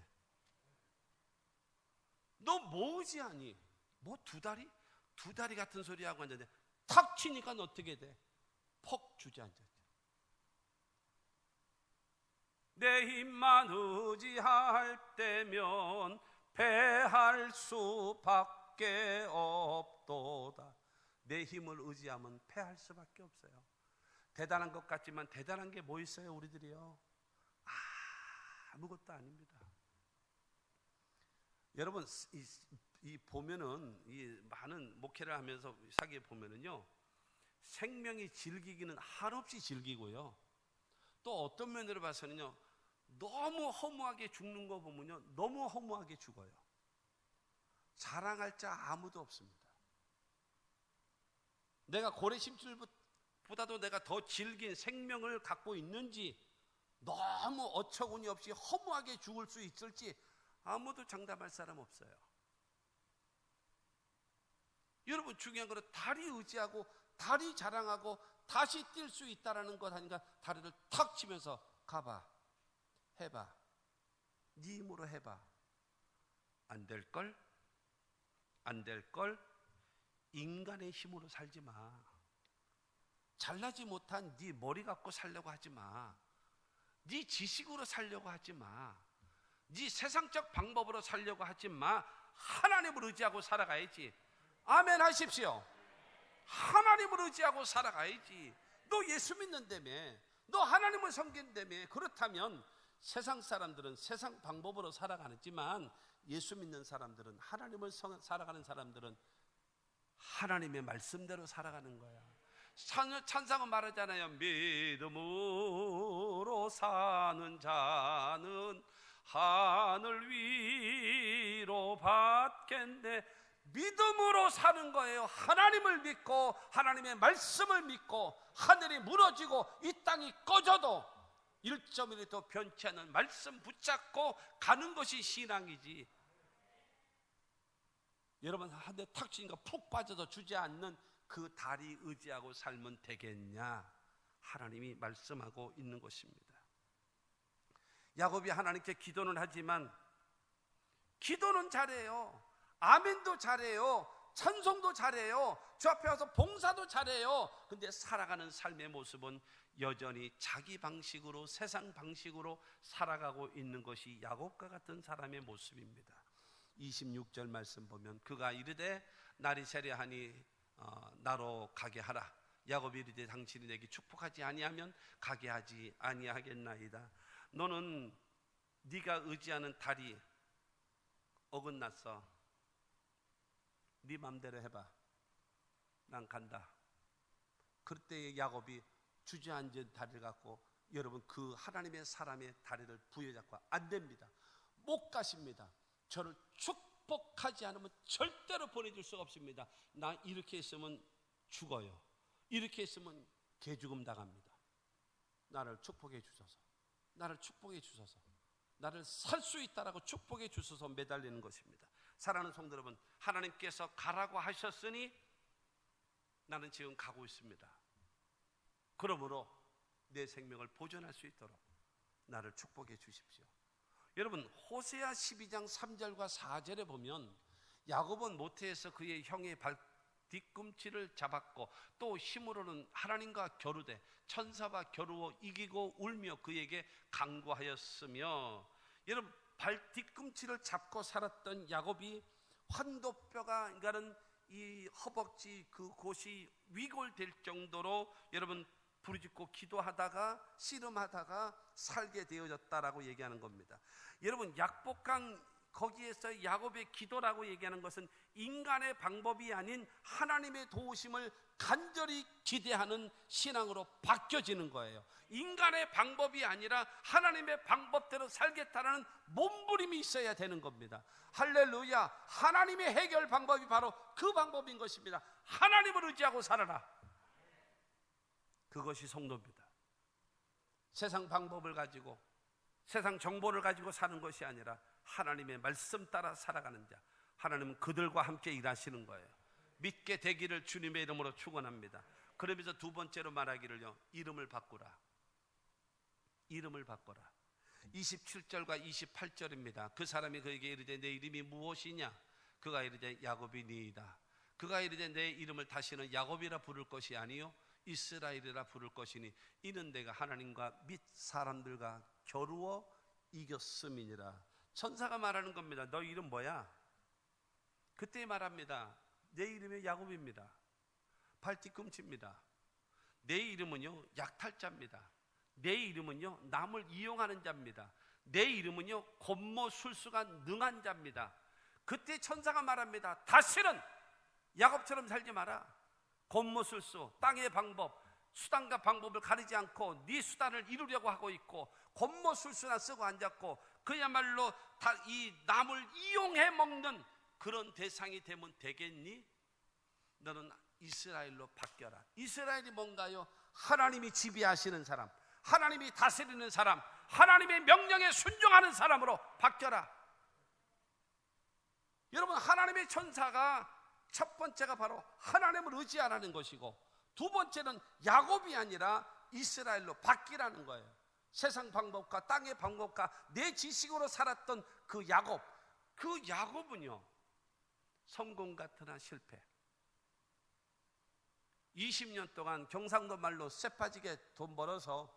너 뭐 의지하니? 뭐 두 다리? 두 다리 같은 소리 하고 앉았는데 탁 치니까 어떻게 돼? 폭 주저앉았죠. 내 힘만 의지할 때면 패할 수밖에 없도다. 내 힘을 의지하면 패할 수밖에 없어요. 대단한 것 같지만 대단한 게 뭐 있어요, 우리들이요? 아무것도 아닙니다. 여러분, 이 보면은 이 많은 목회를 하면서 사기에 보면은요, 생명이 질기기는 한없이 질기고요. 또 어떤 면으로 봐서는요, 너무 허무하게 죽는 거 보면요, 너무 허무하게 죽어요. 자랑할 자 아무도 없습니다. 내가 고래심줄보다도 내가 더 질긴 생명을 갖고 있는지, 너무 어처구니 없이 허무하게 죽을 수 있을지 아무도 장담할 사람 없어요. 여러분, 중요한 거는 다리 의지하고 다리 자랑하고 다시 뛸 수 있다는 것 하니까 다리를 탁 치면서 가봐. 해봐. 네 힘으로 해봐. 안 될걸? 안 될걸? 인간의 힘으로 살지 마. 잘나지 못한 네 머리 갖고 살려고 하지 마. 네 지식으로 살려고 하지 마. 네 세상적 방법으로 살려고 하지 마. 하나님을 의지하고 살아가야지. 아멘 하십시오. 하나님을 의지하고 살아가야지. 너 예수 믿는다며, 너 하나님을 섬긴다며. 그렇다면 세상 사람들은 세상 방법으로 살아가지만 예수 믿는 사람들은, 하나님을 살아가는 사람들은 하나님의 말씀대로 살아가는 거야. 찬상은 말하잖아요. 믿음으로 사는 자는 하늘 위로 받겠네. 믿음으로 사는 거예요. 하나님을 믿고 하나님의 말씀을 믿고, 하늘이 무너지고 이 땅이 꺼져도 1.1도 변치 않는 말씀 붙잡고 가는 것이 신앙이지. 여러분, 한 대 탁 치니까 푹 빠져도 주저앉는 그 다리 의지하고 살면 되겠냐? 하나님이 말씀하고 있는 것입니다. 야곱이 하나님께 기도는 하지만, 기도는 잘해요. 아멘도 잘해요. 찬송도 잘해요. 주 앞에 와서 봉사도 잘해요. 근데 살아가는 삶의 모습은 여전히 자기 방식으로, 세상 방식으로 살아가고 있는 것이 야곱과 같은 사람의 모습입니다. 26절 말씀 보면, 그가 이르되 날이 세려하니 나로 가게 하라. 야곱이 이르되 당신이 내게 축복하지 아니하면 가게 하지 아니하겠나이다. 너는 네가 의지하는 달이 어긋났어. 네 맘대로 해봐. 난 간다. 그때 야곱이 주저앉은 다리를 갖고, 여러분, 그 하나님의 사람의 다리를 부여잡고 안 됩니다. 못 가십니다. 저를 축복하지 않으면 절대로 보내줄 수가 없습니다. 나 이렇게 있으면 죽어요. 이렇게 있으면 개죽음 당합니다. 나를 축복해 주소서. 나를 축복해 주소서. 나를 살 수 있다라고 축복해 주소서 매달리는 것입니다. 사랑하는 성도 여러분, 하나님께서 가라고 하셨으니 나는 지금 가고 있습니다. 그러므로 내 생명을 보존할 수 있도록 나를 축복해 주십시오. 여러분, 호세아 12장 3절과 4절에 보면 야곱은 모태에서 그의 형의 발 뒤꿈치를 잡았고, 또 힘으로는 하나님과 겨루되 천사와 겨루어 이기고 울며 그에게 간구하였으며, 여러분, 발 뒤꿈치를 잡고 살았던 야곱이 환도뼈가, 그러니까는 이 허벅지 그곳이 위골될 정도로 여러분 부르짖고 기도하다가 씨름하다가 살게 되어졌다라고 얘기하는 겁니다. 여러분 약복강 거기에서 야곱의 기도라고 얘기하는 것은 인간의 방법이 아닌 하나님의 도우심을 간절히 기대하는 신앙으로 바뀌어지는 거예요. 인간의 방법이 아니라 하나님의 방법대로 살겠다는 몸부림이 있어야 되는 겁니다. 할렐루야. 하나님의 해결 방법이 바로 그 방법인 것입니다. 하나님을 의지하고 살아라. 그것이 성도입니다. 세상 방법을 가지고 세상 정보를 가지고 사는 것이 아니라 하나님의 말씀 따라 살아가는 자, 하나님은 그들과 함께 일하시는 거예요. 믿게 되기를 주님의 이름으로 축원합니다. 그러면서 두 번째로 말하기를요, 이름을 바꾸라. 이름을 바꿔라. 27절과 28절입니다. 그 사람이 그에게 이르되 내 이름이 무엇이냐? 그가 이르되 야곱이니이다. 그가 이르되 내 이름을 다시는 야곱이라 부를 것이 아니요 이스라엘이라 부를 것이니 이는 내가 하나님과 및 사람들과 겨루어 이겼음이니라. 천사가 말하는 겁니다. 너 이름 뭐야? 그때 말합니다. 내 이름이 야곱입니다. 발뒤꿈치입니다. 내 이름은요 약탈자입니다. 내 이름은요 남을 이용하는 자입니다. 내 이름은요 곤모술수가 능한 자입니다. 그때 천사가 말합니다. 다시는 야곱처럼 살지 마라. 곤모술수, 땅의 방법, 수단과 방법을 가리지 않고 네 수단을 이루려고 하고 있고 곤모술수나 쓰고 앉았고 그야말로 다 이 남을 이용해 먹는 그런 대상이 되면 되겠니? 너는 이스라엘로 바뀌어라. 이스라엘이 뭔가요? 하나님이 지배하시는 사람, 하나님이 다스리는 사람, 하나님의 명령에 순종하는 사람으로 바뀌어라. 여러분, 하나님의 천사가 첫 번째가 바로 하나님을 의지하라는 것이고, 두 번째는 야곱이 아니라 이스라엘로 바뀌라는 거예요. 세상 방법과 땅의 방법과 내 지식으로 살았던 그 야곱, 그 야곱은요 성공 같으나 실패. 20년 동안 경상도 말로 쇠빠지게 돈 벌어서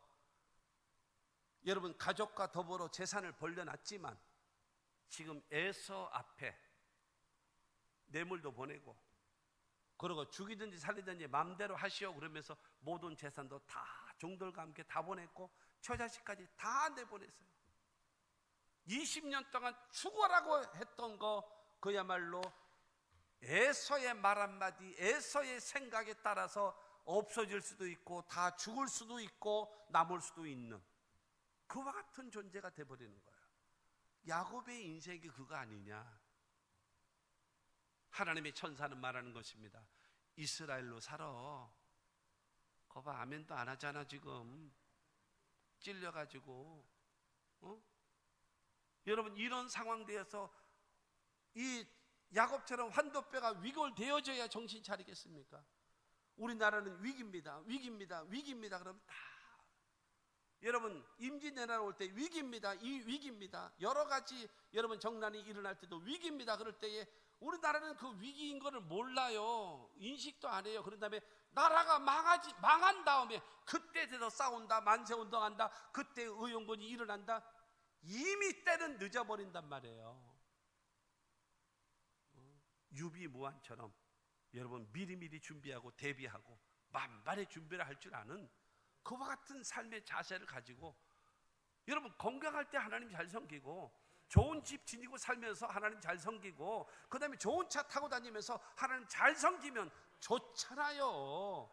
여러분 가족과 더불어 재산을 벌려놨지만 지금 에서 앞에 뇌물도 보내고 그러고 죽이든지 살리든지 마음대로 하시오 그러면서 모든 재산도 다 종들과 함께 다 보냈고 처자식까지 다 내보냈어요. 20년 동안 죽어라고 했던 거 그야말로 에서의 말 한마디, 에서의 생각에 따라서 없어질 수도 있고 다 죽을 수도 있고 남을 수도 있는 그와 같은 존재가 돼버리는 거예요. 야곱의 인생이 그거 아니냐? 하나님의 천사는 말하는 것입니다. 이스라엘로 살아. 거봐 아멘도 안 하잖아 지금. 찔려가지고 여러분 이런 상황되어서 이 야곱처럼 환도뼈가 위골되어져야 정신 차리겠습니까? 우리나라는 위기입니다. 위기입니다. 위기입니다. 그러면 다 여러분 임진왜란 올 때 위기입니다. 이 위기입니다. 여러 가지 여러분 정난이 일어날 때도 위기입니다. 그럴 때에 우리나라는 그 위기인 거를 몰라요. 인식도 안 해요. 그런 다음에 나라가 망한 다음에 그때 돼서 싸운다, 만세운동한다, 그때 의용군이 일어난다. 이미 때는 늦어버린단 말이에요. 유비무환처럼 여러분 미리미리 준비하고 대비하고 만반의 준비를 할 줄 아는 그와 같은 삶의 자세를 가지고 여러분 건강할 때 하나님 잘 섬기고 좋은 집 지니고 살면서 하나님 잘 섬기고 그 다음에 좋은 차 타고 다니면서 하나님 잘 섬기면 좋잖아요.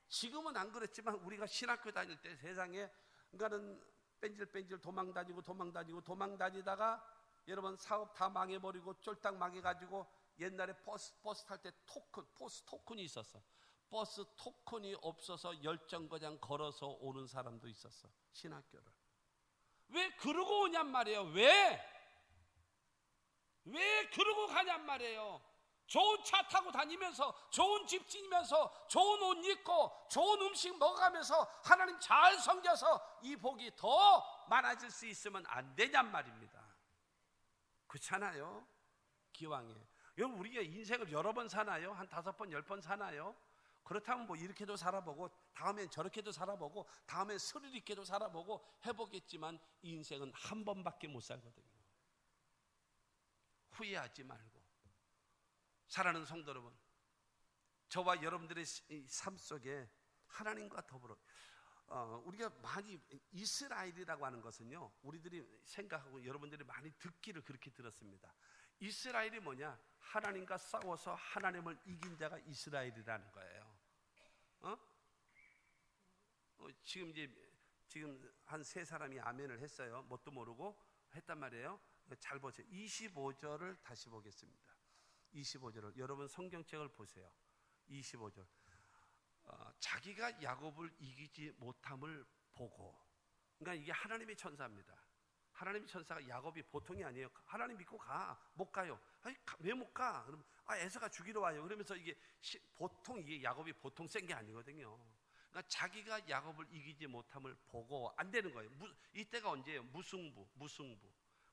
지금은 안 그랬지만 우리가 신학교 다닐 때 세상에 그러니까는 뺀질뺀질 도망 다니다가 여러분 사업 다 망해버리고 쫄딱 망해가지고 옛날에 버스 탈 때 버스 토큰이 있었어. 버스 토큰이 없어서 열정거장 걸어서 오는 사람도 있었어. 신학교를. 왜 그러고 오냔 말이에요. 왜 그러고 가냔 말이에요. 좋은 차 타고 다니면서 좋은 집 지니면서 좋은 옷 입고 좋은 음식 먹어가면서 하나님 잘 섬겨서 이 복이 더 많아질 수 있으면 안 되냔 말입니다. 그렇잖아요. 기왕에 여러분 우리가 인생을 여러 번 사나요? 한 5번 10번 사나요? 그렇다면 뭐 이렇게도 살아보고 다음엔 저렇게도 살아보고 다음엔 스릴 있게도 살아보고 해보겠지만 이 인생은 한 번밖에 못 살거든요. 후회하지 말고 사랑하는 성도 여러분, 저와 여러분들의 삶 속에 하나님과 더불어 우리가 많이 이스라엘이라고 하는 것은요, 우리들이 생각하고 여러분들이 많이 듣기를 그렇게 들었습니다. 이스라엘이 뭐냐? 하나님과 싸워서 하나님을 이긴 자가 이스라엘이라는 거예요. 지금 한 세 사람이 아멘을 했어요. 뭣도 모르고 했단 말이에요. 잘 보세요. 25절을 다시 보겠습니다. 25절을 여러분 성경책을 보세요. 25절. 자기가 야곱을 이기지 못함을 보고, 그러니까 이게 하나님의 천사입니다. 하나님의 천사가 야곱이 보통이 아니에요. 하나님 믿고 가. 못 가요. 아니, 왜 못 가? 그러면 에서가 죽이러 와요. 그러면서 이게 보통 이게 야곱이 보통 센 게 아니거든요. 그러니까 자기가 야곱을 이기지 못함을 보고 안 되는 거예요. 이때가 언제예요? 무승부.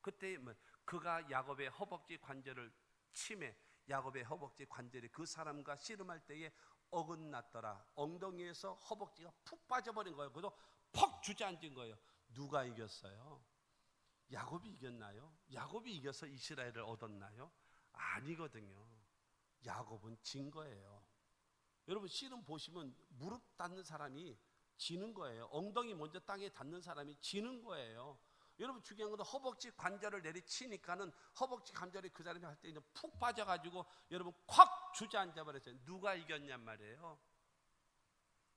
그때 그가 야곱의 허벅지 관절을 침해, 야곱의 허벅지 관절이 그 사람과 씨름할 때에 어긋났더라. 엉덩이에서 허벅지가 푹 빠져버린 거예요. 그래서 퍽 주저앉은 거예요. 누가 이겼어요? 야곱이 이겼나요? 야곱이 이겨서 이스라엘을 얻었나요? 아니거든요. 야곱은 진 거예요. 여러분 씨름 보시면 무릎 닿는 사람이 지는 거예요. 엉덩이 먼저 땅에 닿는 사람이 지는 거예요. 여러분 중요한 건 허벅지 관절을 내리치니까는 허벅지 관절이 그 사람이 할 때 푹 빠져가지고 여러분 콱 주저앉아 버렸어요. 누가 이겼냔 말이에요.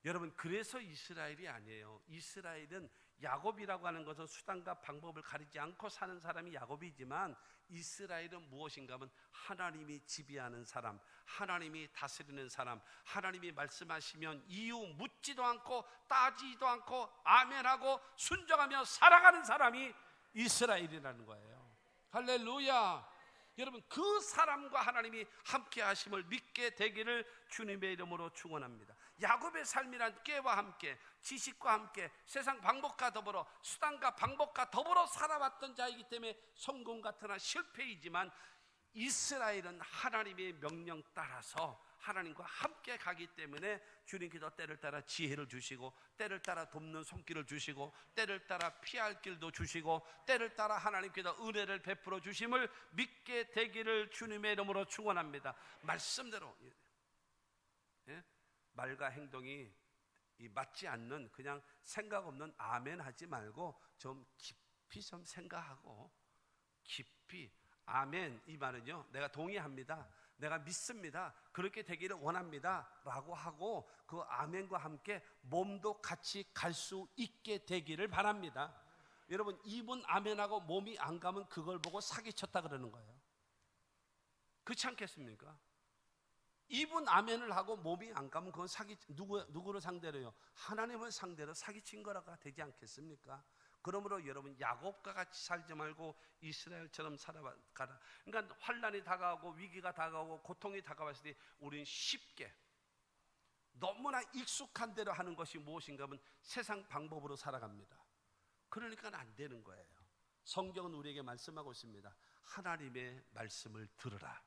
여러분 그래서 이스라엘이 아니에요. 이스라엘은 야곱이라고 하는 것은 수단과 방법을 가리지 않고 사는 사람이 야곱이지만, 이스라엘은 무엇인가 하면 하나님이 지배하는 사람, 하나님이 다스리는 사람, 하나님이 말씀하시면 이유 묻지도 않고 따지지도 않고 아멘하고 순종하며 살아가는 사람이 이스라엘이라는 거예요. 할렐루야. 여러분 그 사람과 하나님이 함께 하심을 믿게 되기를 주님의 이름으로 축원합니다. 야곱의 삶이란 깨와 함께, 지식과 함께, 세상 방법과 더불어, 수단과 방법과 더불어 살아왔던 자이기 때문에 성공 같으나 실패이지만, 이스라엘은 하나님의 명령 따라서 하나님과 함께 가기 때문에 주님께서 때를 따라 지혜를 주시고, 때를 따라 돕는 손길을 주시고, 때를 따라 피할 길도 주시고, 때를 따라 하나님께서 은혜를 베풀어 주심을 믿게 되기를 주님의 이름으로 축원합니다. 말씀대로 말과 행동이 맞지 않는 그냥 생각 없는 아멘 하지 말고 좀 깊이 좀 생각하고, 깊이 아멘 이 말은요, 내가 동의합니다, 내가 믿습니다, 그렇게 되기를 원합니다 라고 하고 그 아멘과 함께 몸도 같이 갈 수 있게 되기를 바랍니다. 여러분 입은 아멘하고 몸이 안 가면 그걸 보고 사기쳤다 그러는 거예요. 그렇지 않겠습니까? 입은 아멘을 하고 몸이 안 가면 그건 누구를 상대로요? 하나님을 상대로 사기친 거라가 되지 않겠습니까? 그러므로 여러분 야곱과 같이 살지 말고 이스라엘처럼 살아가라. 그러니까 환난이 다가오고 위기가 다가오고 고통이 다가왔을 때 우리는 쉽게 너무나 익숙한 대로 하는 것이 무엇인가 하면 세상 방법으로 살아갑니다. 그러니까 안 되는 거예요. 성경은 우리에게 말씀하고 있습니다. 하나님의 말씀을 들으라.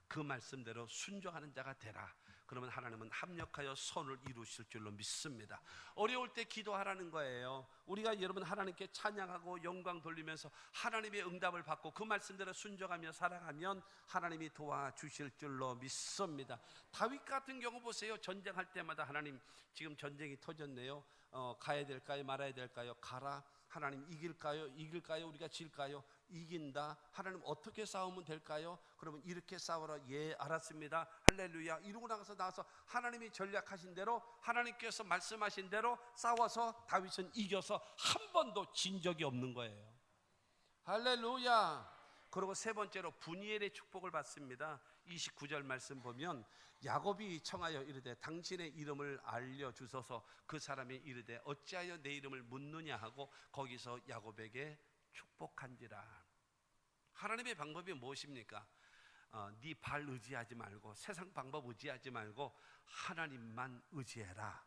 그 말씀대로 순종하는 자가 되라. 그러면 하나님은 합력하여 선을 이루실 줄로 믿습니다. 어려울 때 기도하라는 거예요. 우리가 여러분 하나님께 찬양하고 영광 돌리면서 하나님의 응답을 받고 그 말씀대로 순종하며 살아가면 하나님이 도와주실 줄로 믿습니다. 다윗 같은 경우 보세요. 전쟁할 때마다 하나님 지금 전쟁이 터졌네요. 가야 될까요? 말아야 될까요? 가라. 하나님 이길까요? 우리가 질까요? 이긴다. 하나님 어떻게 싸우면 될까요? 그러면 이렇게 싸워라. 예, 알았습니다. 할렐루야. 이러고 나서 하나님이 전략하신 대로, 하나님께서 말씀하신 대로 싸워서 다윗은 이겨서 한 번도 진 적이 없는 거예요. 할렐루야. 그리고 세 번째로 분이엘의 축복을 받습니다. 29절 말씀 보면 야곱이 청하여 이르되 당신의 이름을 알려주소서. 그 사람이 이르되 어찌하여 내 이름을 묻느냐 하고 거기서 야곱에게 축복한지라. 하나님의 방법이 무엇입니까? 네 발 의지하지 말고 세상 방법 의지하지 말고 하나님만 의지해라.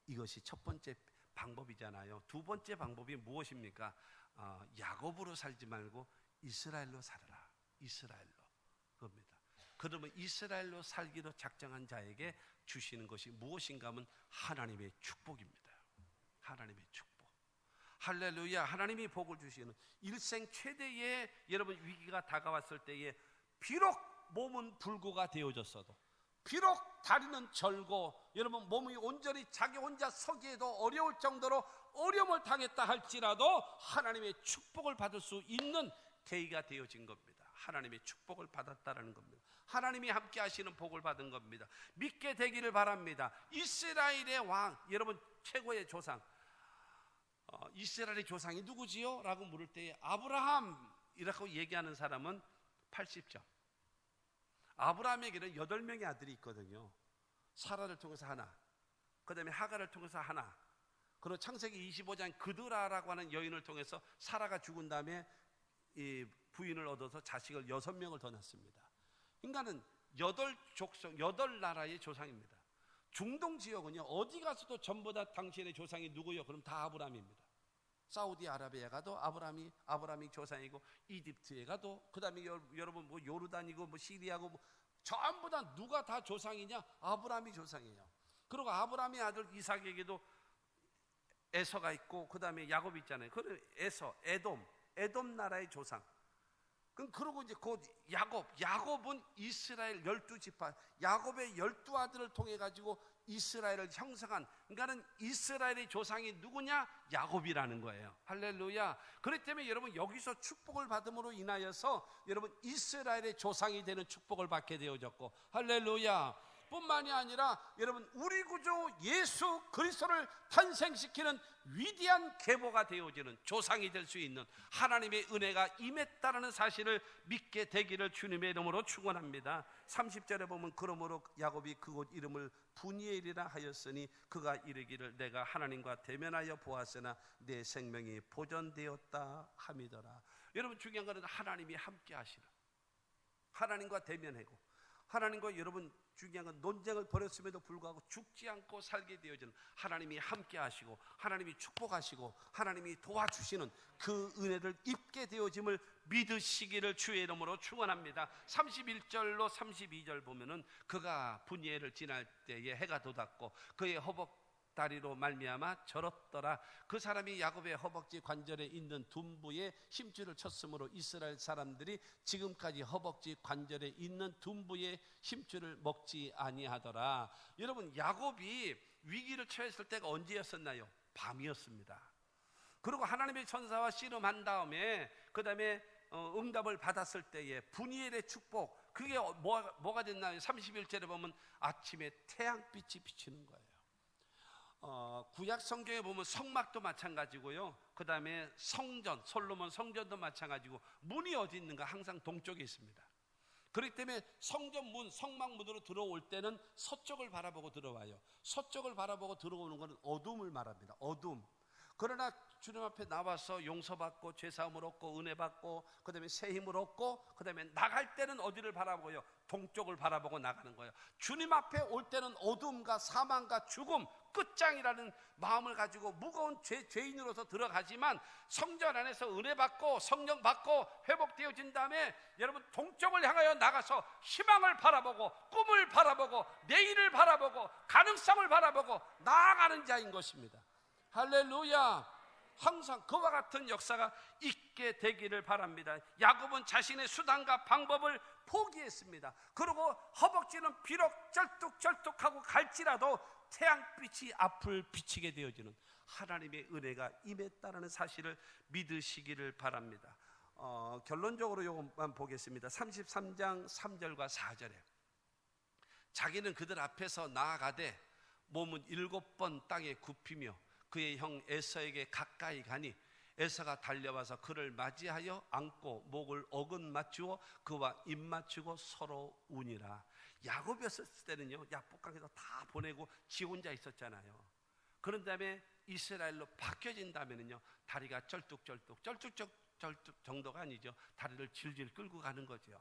이것이 첫 번째 방법이잖아요. 두 번째 방법이 무엇입니까? 야곱으로 살지 말고 이스라엘로 살아라. 이스라엘로. 그겁니다. 그러면 이스라엘로 살기로 작정한 자에게 주시는 것이 무엇인가 하면 하나님의 축복입니다. 하나님의 축복. 할렐루야. 하나님이 복을 주시는 일생 최대의 여러분 위기가 다가왔을 때에 비록 몸은 불구가 되어졌어도, 비록 다리는 절고, 여러분 몸이 온전히 자기 혼자 서기에도 어려울 정도로 어려움을 당했다 할지라도 하나님의 축복을 받을 수 있는 계기가 되어진 겁니다. 하나님의 축복을 받았다라는 겁니다. 하나님이 함께 하시는 복을 받은 겁니다. 믿게 되기를 바랍니다. 이스라엘의 왕, 여러분 최고의 조상, 이스라엘의 조상이 누구지요? 라고 물을 때에 아브라함이라고 얘기하는 사람은 80점. 아브라함에게는 8명의 아들이 있거든요. 사라를 통해서 하나, 그 다음에 하갈을 통해서 하나, 그리고 창세기 25장 그드라라고 하는 여인을 통해서 사라가 죽은 다음에 이 부인을 얻어서 자식을 6명을 더 낳습니다. 인간은 8족속, 8나라의 조상입니다. 중동 지역은요, 어디 가서도 전부 다 당신의 조상이 누구요? 그럼 다 아브라함입니다. 사우디아라비아에 가도 아브라함이 조상이고, 이집트에 가도, 그 다음에 여러분 뭐 요르단이고 뭐 시리아고 뭐 전부 다 누가 다 조상이냐? 아브라함이 조상이에요. 그리고 아브라함의 아들 이삭에게도 에서가 있고, 그 다음에 야곱이 있잖아요. 그 에서, 에돔 나라의 조상. 그리고 이제 곧 야곱은 이스라엘 12지파, 야곱의 12아들을 통해 가지고 이스라엘을 형성한, 그러니까는 이스라엘의 조상이 누구냐? 야곱이라는 거예요. 할렐루야. 그렇기 때문에 여러분 여기서 축복을 받음으로 인하여서 여러분 이스라엘의 조상이 되는 축복을 받게 되어졌고, 할렐루야. 뿐만이 아니라 여러분 우리 구주 예수 그리스도를 탄생시키는 위대한 계보가 되어지는, 조상이 될 수 있는 하나님의 은혜가 임했다는 사실을 믿게 되기를 주님의 이름으로 축원합니다. 30절에 보면 그러므로 야곱이 그곳 이름을 분이엘이라 하였으니 그가 이르기를 내가 하나님과 대면하여 보았으나 내 생명이 보존되었다 함이더라. 여러분 중요한 것은 하나님이 함께 하시라. 하나님과 대면하고, 하나님과 여러분 중요한 건 논쟁을 벌였음에도 불구하고 죽지 않고 살게 되어지는 하나님이 함께 하시고, 하나님이 축복하시고, 하나님이 도와주시는 그 은혜를 입게 되어짐을 믿으시기를 주의 이름으로 축원합니다. 31절로 32절 보면은 그가 분이엘을 지날 때에 해가 돋았고 그의 허벅다리로 말미암아 절었더라. 그 사람이 야곱의 허벅지 관절에 있는 둔부에 힘줄을 쳤으므로 이스라엘 사람들이 지금까지 허벅지 관절에 있는 둔부의 힘줄을 먹지 아니하더라. 여러분 야곱이 위기를 처했을 때가 언제였었나요? 밤이었습니다. 그리고 하나님의 천사와 씨름한 다음에 그 다음에 응답을 받았을 때에 분이엘의 축복, 그게 뭐가 됐나요? 31절에 보면 아침에 태양빛이 비치는 거예요. 구약 성경에 보면 성막도 마찬가지고요, 그 다음에 성전, 솔로몬 성전도 마찬가지고, 문이 어디 있는가? 항상 동쪽에 있습니다. 그렇기 때문에 성전 문, 성막 문으로 들어올 때는 서쪽을 바라보고 들어와요. 서쪽을 바라보고 들어오는 것은 어둠을 말합니다. 어둠. 그러나 주님 앞에 나와서 용서받고 죄사함을 얻고 은혜 받고 그 다음에 새 힘을 얻고 그 다음에 나갈 때는 어디를 바라보고요? 동쪽을 바라보고 나가는 거예요. 주님 앞에 올 때는 어둠과 사망과 죽음, 끝장이라는 마음을 가지고 무거운 죄인으로서 들어가지만, 성전 안에서 은혜 받고 성령 받고 회복되어진 다음에 여러분 동쪽을 향하여 나가서 희망을 바라보고 꿈을 바라보고 내일을 바라보고 가능성을 바라보고 나아가는 자인 것입니다. 할렐루야. 항상 그와 같은 역사가 있게 되기를 바랍니다. 야곱은 자신의 수단과 방법을 포기했습니다. 그리고 허벅지는 비록 쩔뚝쩔뚝하고 갈지라도 태양빛이 앞을 비치게 되어지는 하나님의 은혜가 임했다는 사실을 믿으시기를 바랍니다. 결론적으로 이것만 보겠습니다. 33장 3절과 4절에 자기는 그들 앞에서 나아가되 몸은 7번 땅에 굽히며 그의 형 에서에게 가까이 가니 에서가 달려와서 그를 맞이하여 안고 목을 어긋 맞추어 그와 입 맞추고 서로 우니라. 야곱이었을 때는요, 야복강에서 다 보내고 지 혼자 있었잖아요. 그런 다음에 이스라엘로 바뀌어진다면은요, 다리가 쩔뚝쩔뚝 정도가 아니죠. 다리를 질질 끌고 가는 거죠.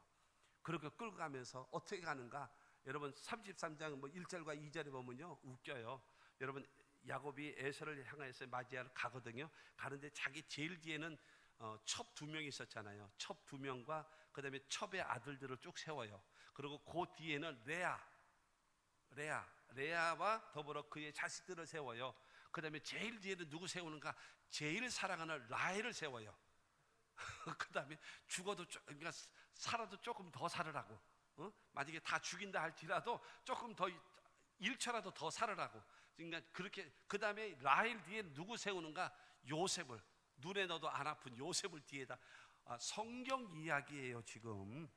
그렇게 끌고 가면서 어떻게 가는가? 여러분 33장 1절과 2절에 보면요, 웃겨요. 여러분 야곱이 에서를 향해서 맞이하러 가거든요. 가는데 자기 제일 뒤에는 첩 2명이 있었잖아요. 첩 2명과 그 다음에 첩의 아들들을 쭉 세워요. 그리고 그 뒤에는 레아와 더불어 그의 자식들을 세워요. 그 다음에 제일 뒤에는 누구 세우는가? 제일 사랑하는 라헬을 세워요. 그 다음에 죽어도, 그러니까 살아도 조금 더 살으라고, 만약에 다 죽인다 할지라도 조금 더 1초라도 더 살으라고. 그러니까 그렇게 그 다음에 라헬 뒤에 누구 세우는가? 요셉을, 눈에 넣어도 안 아픈 요셉을 뒤에다. 성경 이야기예요 지금.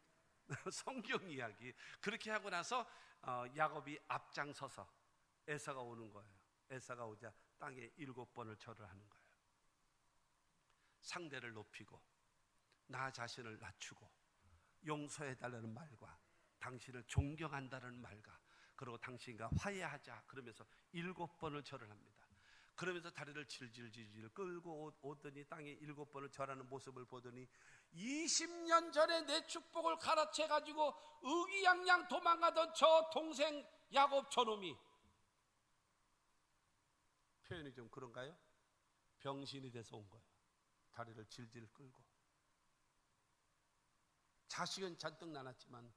성경 이야기. 그렇게 하고 나서 야곱이 앞장서서 에사가 오는 거예요. 에사가 오자 땅에 7번을 절을 하는 거예요. 상대를 높이고 나 자신을 낮추고 용서해달라는 말과 당신을 존경한다는 말과 그리고 당신과 화해하자 그러면서 7번을 절을 합니다. 그러면서 다리를 질질질질 끌고 오더니 땅에 7번을 절하는 모습을 보더니 20년 전에 내 축복을 가라채 가지고 의기양양 도망가던 저 동생 야곱 저놈이, 표현이 좀 그런가요? 병신이 돼서 온 거예요. 다리를 질질 끌고. 자식은 잔뜩 낳았지만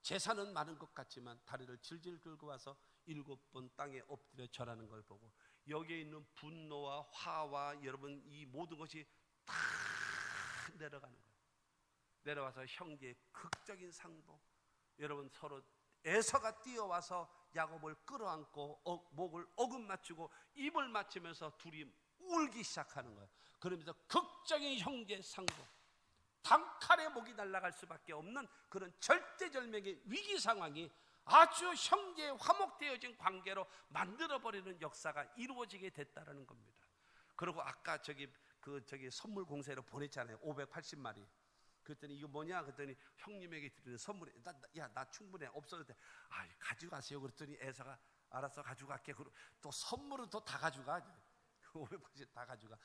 재산은 많은 것 같지만 다리를 질질 끌고 와서 7번 땅에 엎드려 절하는 걸 보고 여기에 있는 분노와 화와 여러분 이 모든 것이 다 내려가는 거예요. 내려와서 형제의 극적인 상도. 여러분 서로 에서가 뛰어와서 야곱을 끌어안고 목을 어금 맞추고 입을 맞추면서 둘이 울기 시작하는 거예요. 그러면서 극적인 형제 상도. 단칼에 목이 날아갈 수밖에 없는 그런 절대절명의 위기 상황이 아주 형제의 화목되어진 관계로 만들어버리는 역사가 이루어지게 됐다는 겁니다. 그리고 아까 저기 선물 공세로 보냈잖아요. 580마리. 그랬더니 이거 뭐냐? 그랬더니 형님에게 드리는 선물이 나 충분해. 없어도 돼. 가져가세요. 그랬더니 에사가 알았어 가져갈게. 또 선물은 또 다 가져가. 580 다 가져가.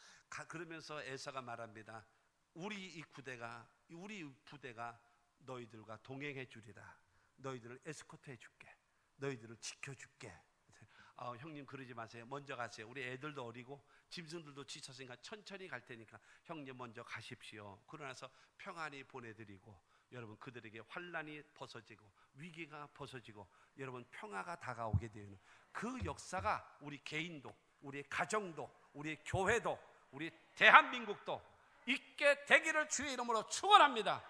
그러면서 에사가 말합니다. 우리 부대가 너희들과 동행해 주리라. 너희들을 에스코트 해줄게. 너희들을 지켜줄게. 형님 그러지 마세요. 먼저 가세요. 우리 애들도 어리고 짐승들도 지쳤으니까 천천히 갈 테니까 형님 먼저 가십시오. 그러나서 평안히 보내드리고 여러분 그들에게 환난이 벗어지고 위기가 벗어지고 여러분 평화가 다가오게 되는 그 역사가 우리 개인도 우리 가정도 우리 교회도 우리 대한민국도 있게 되기를 주의 이름으로 축원합니다.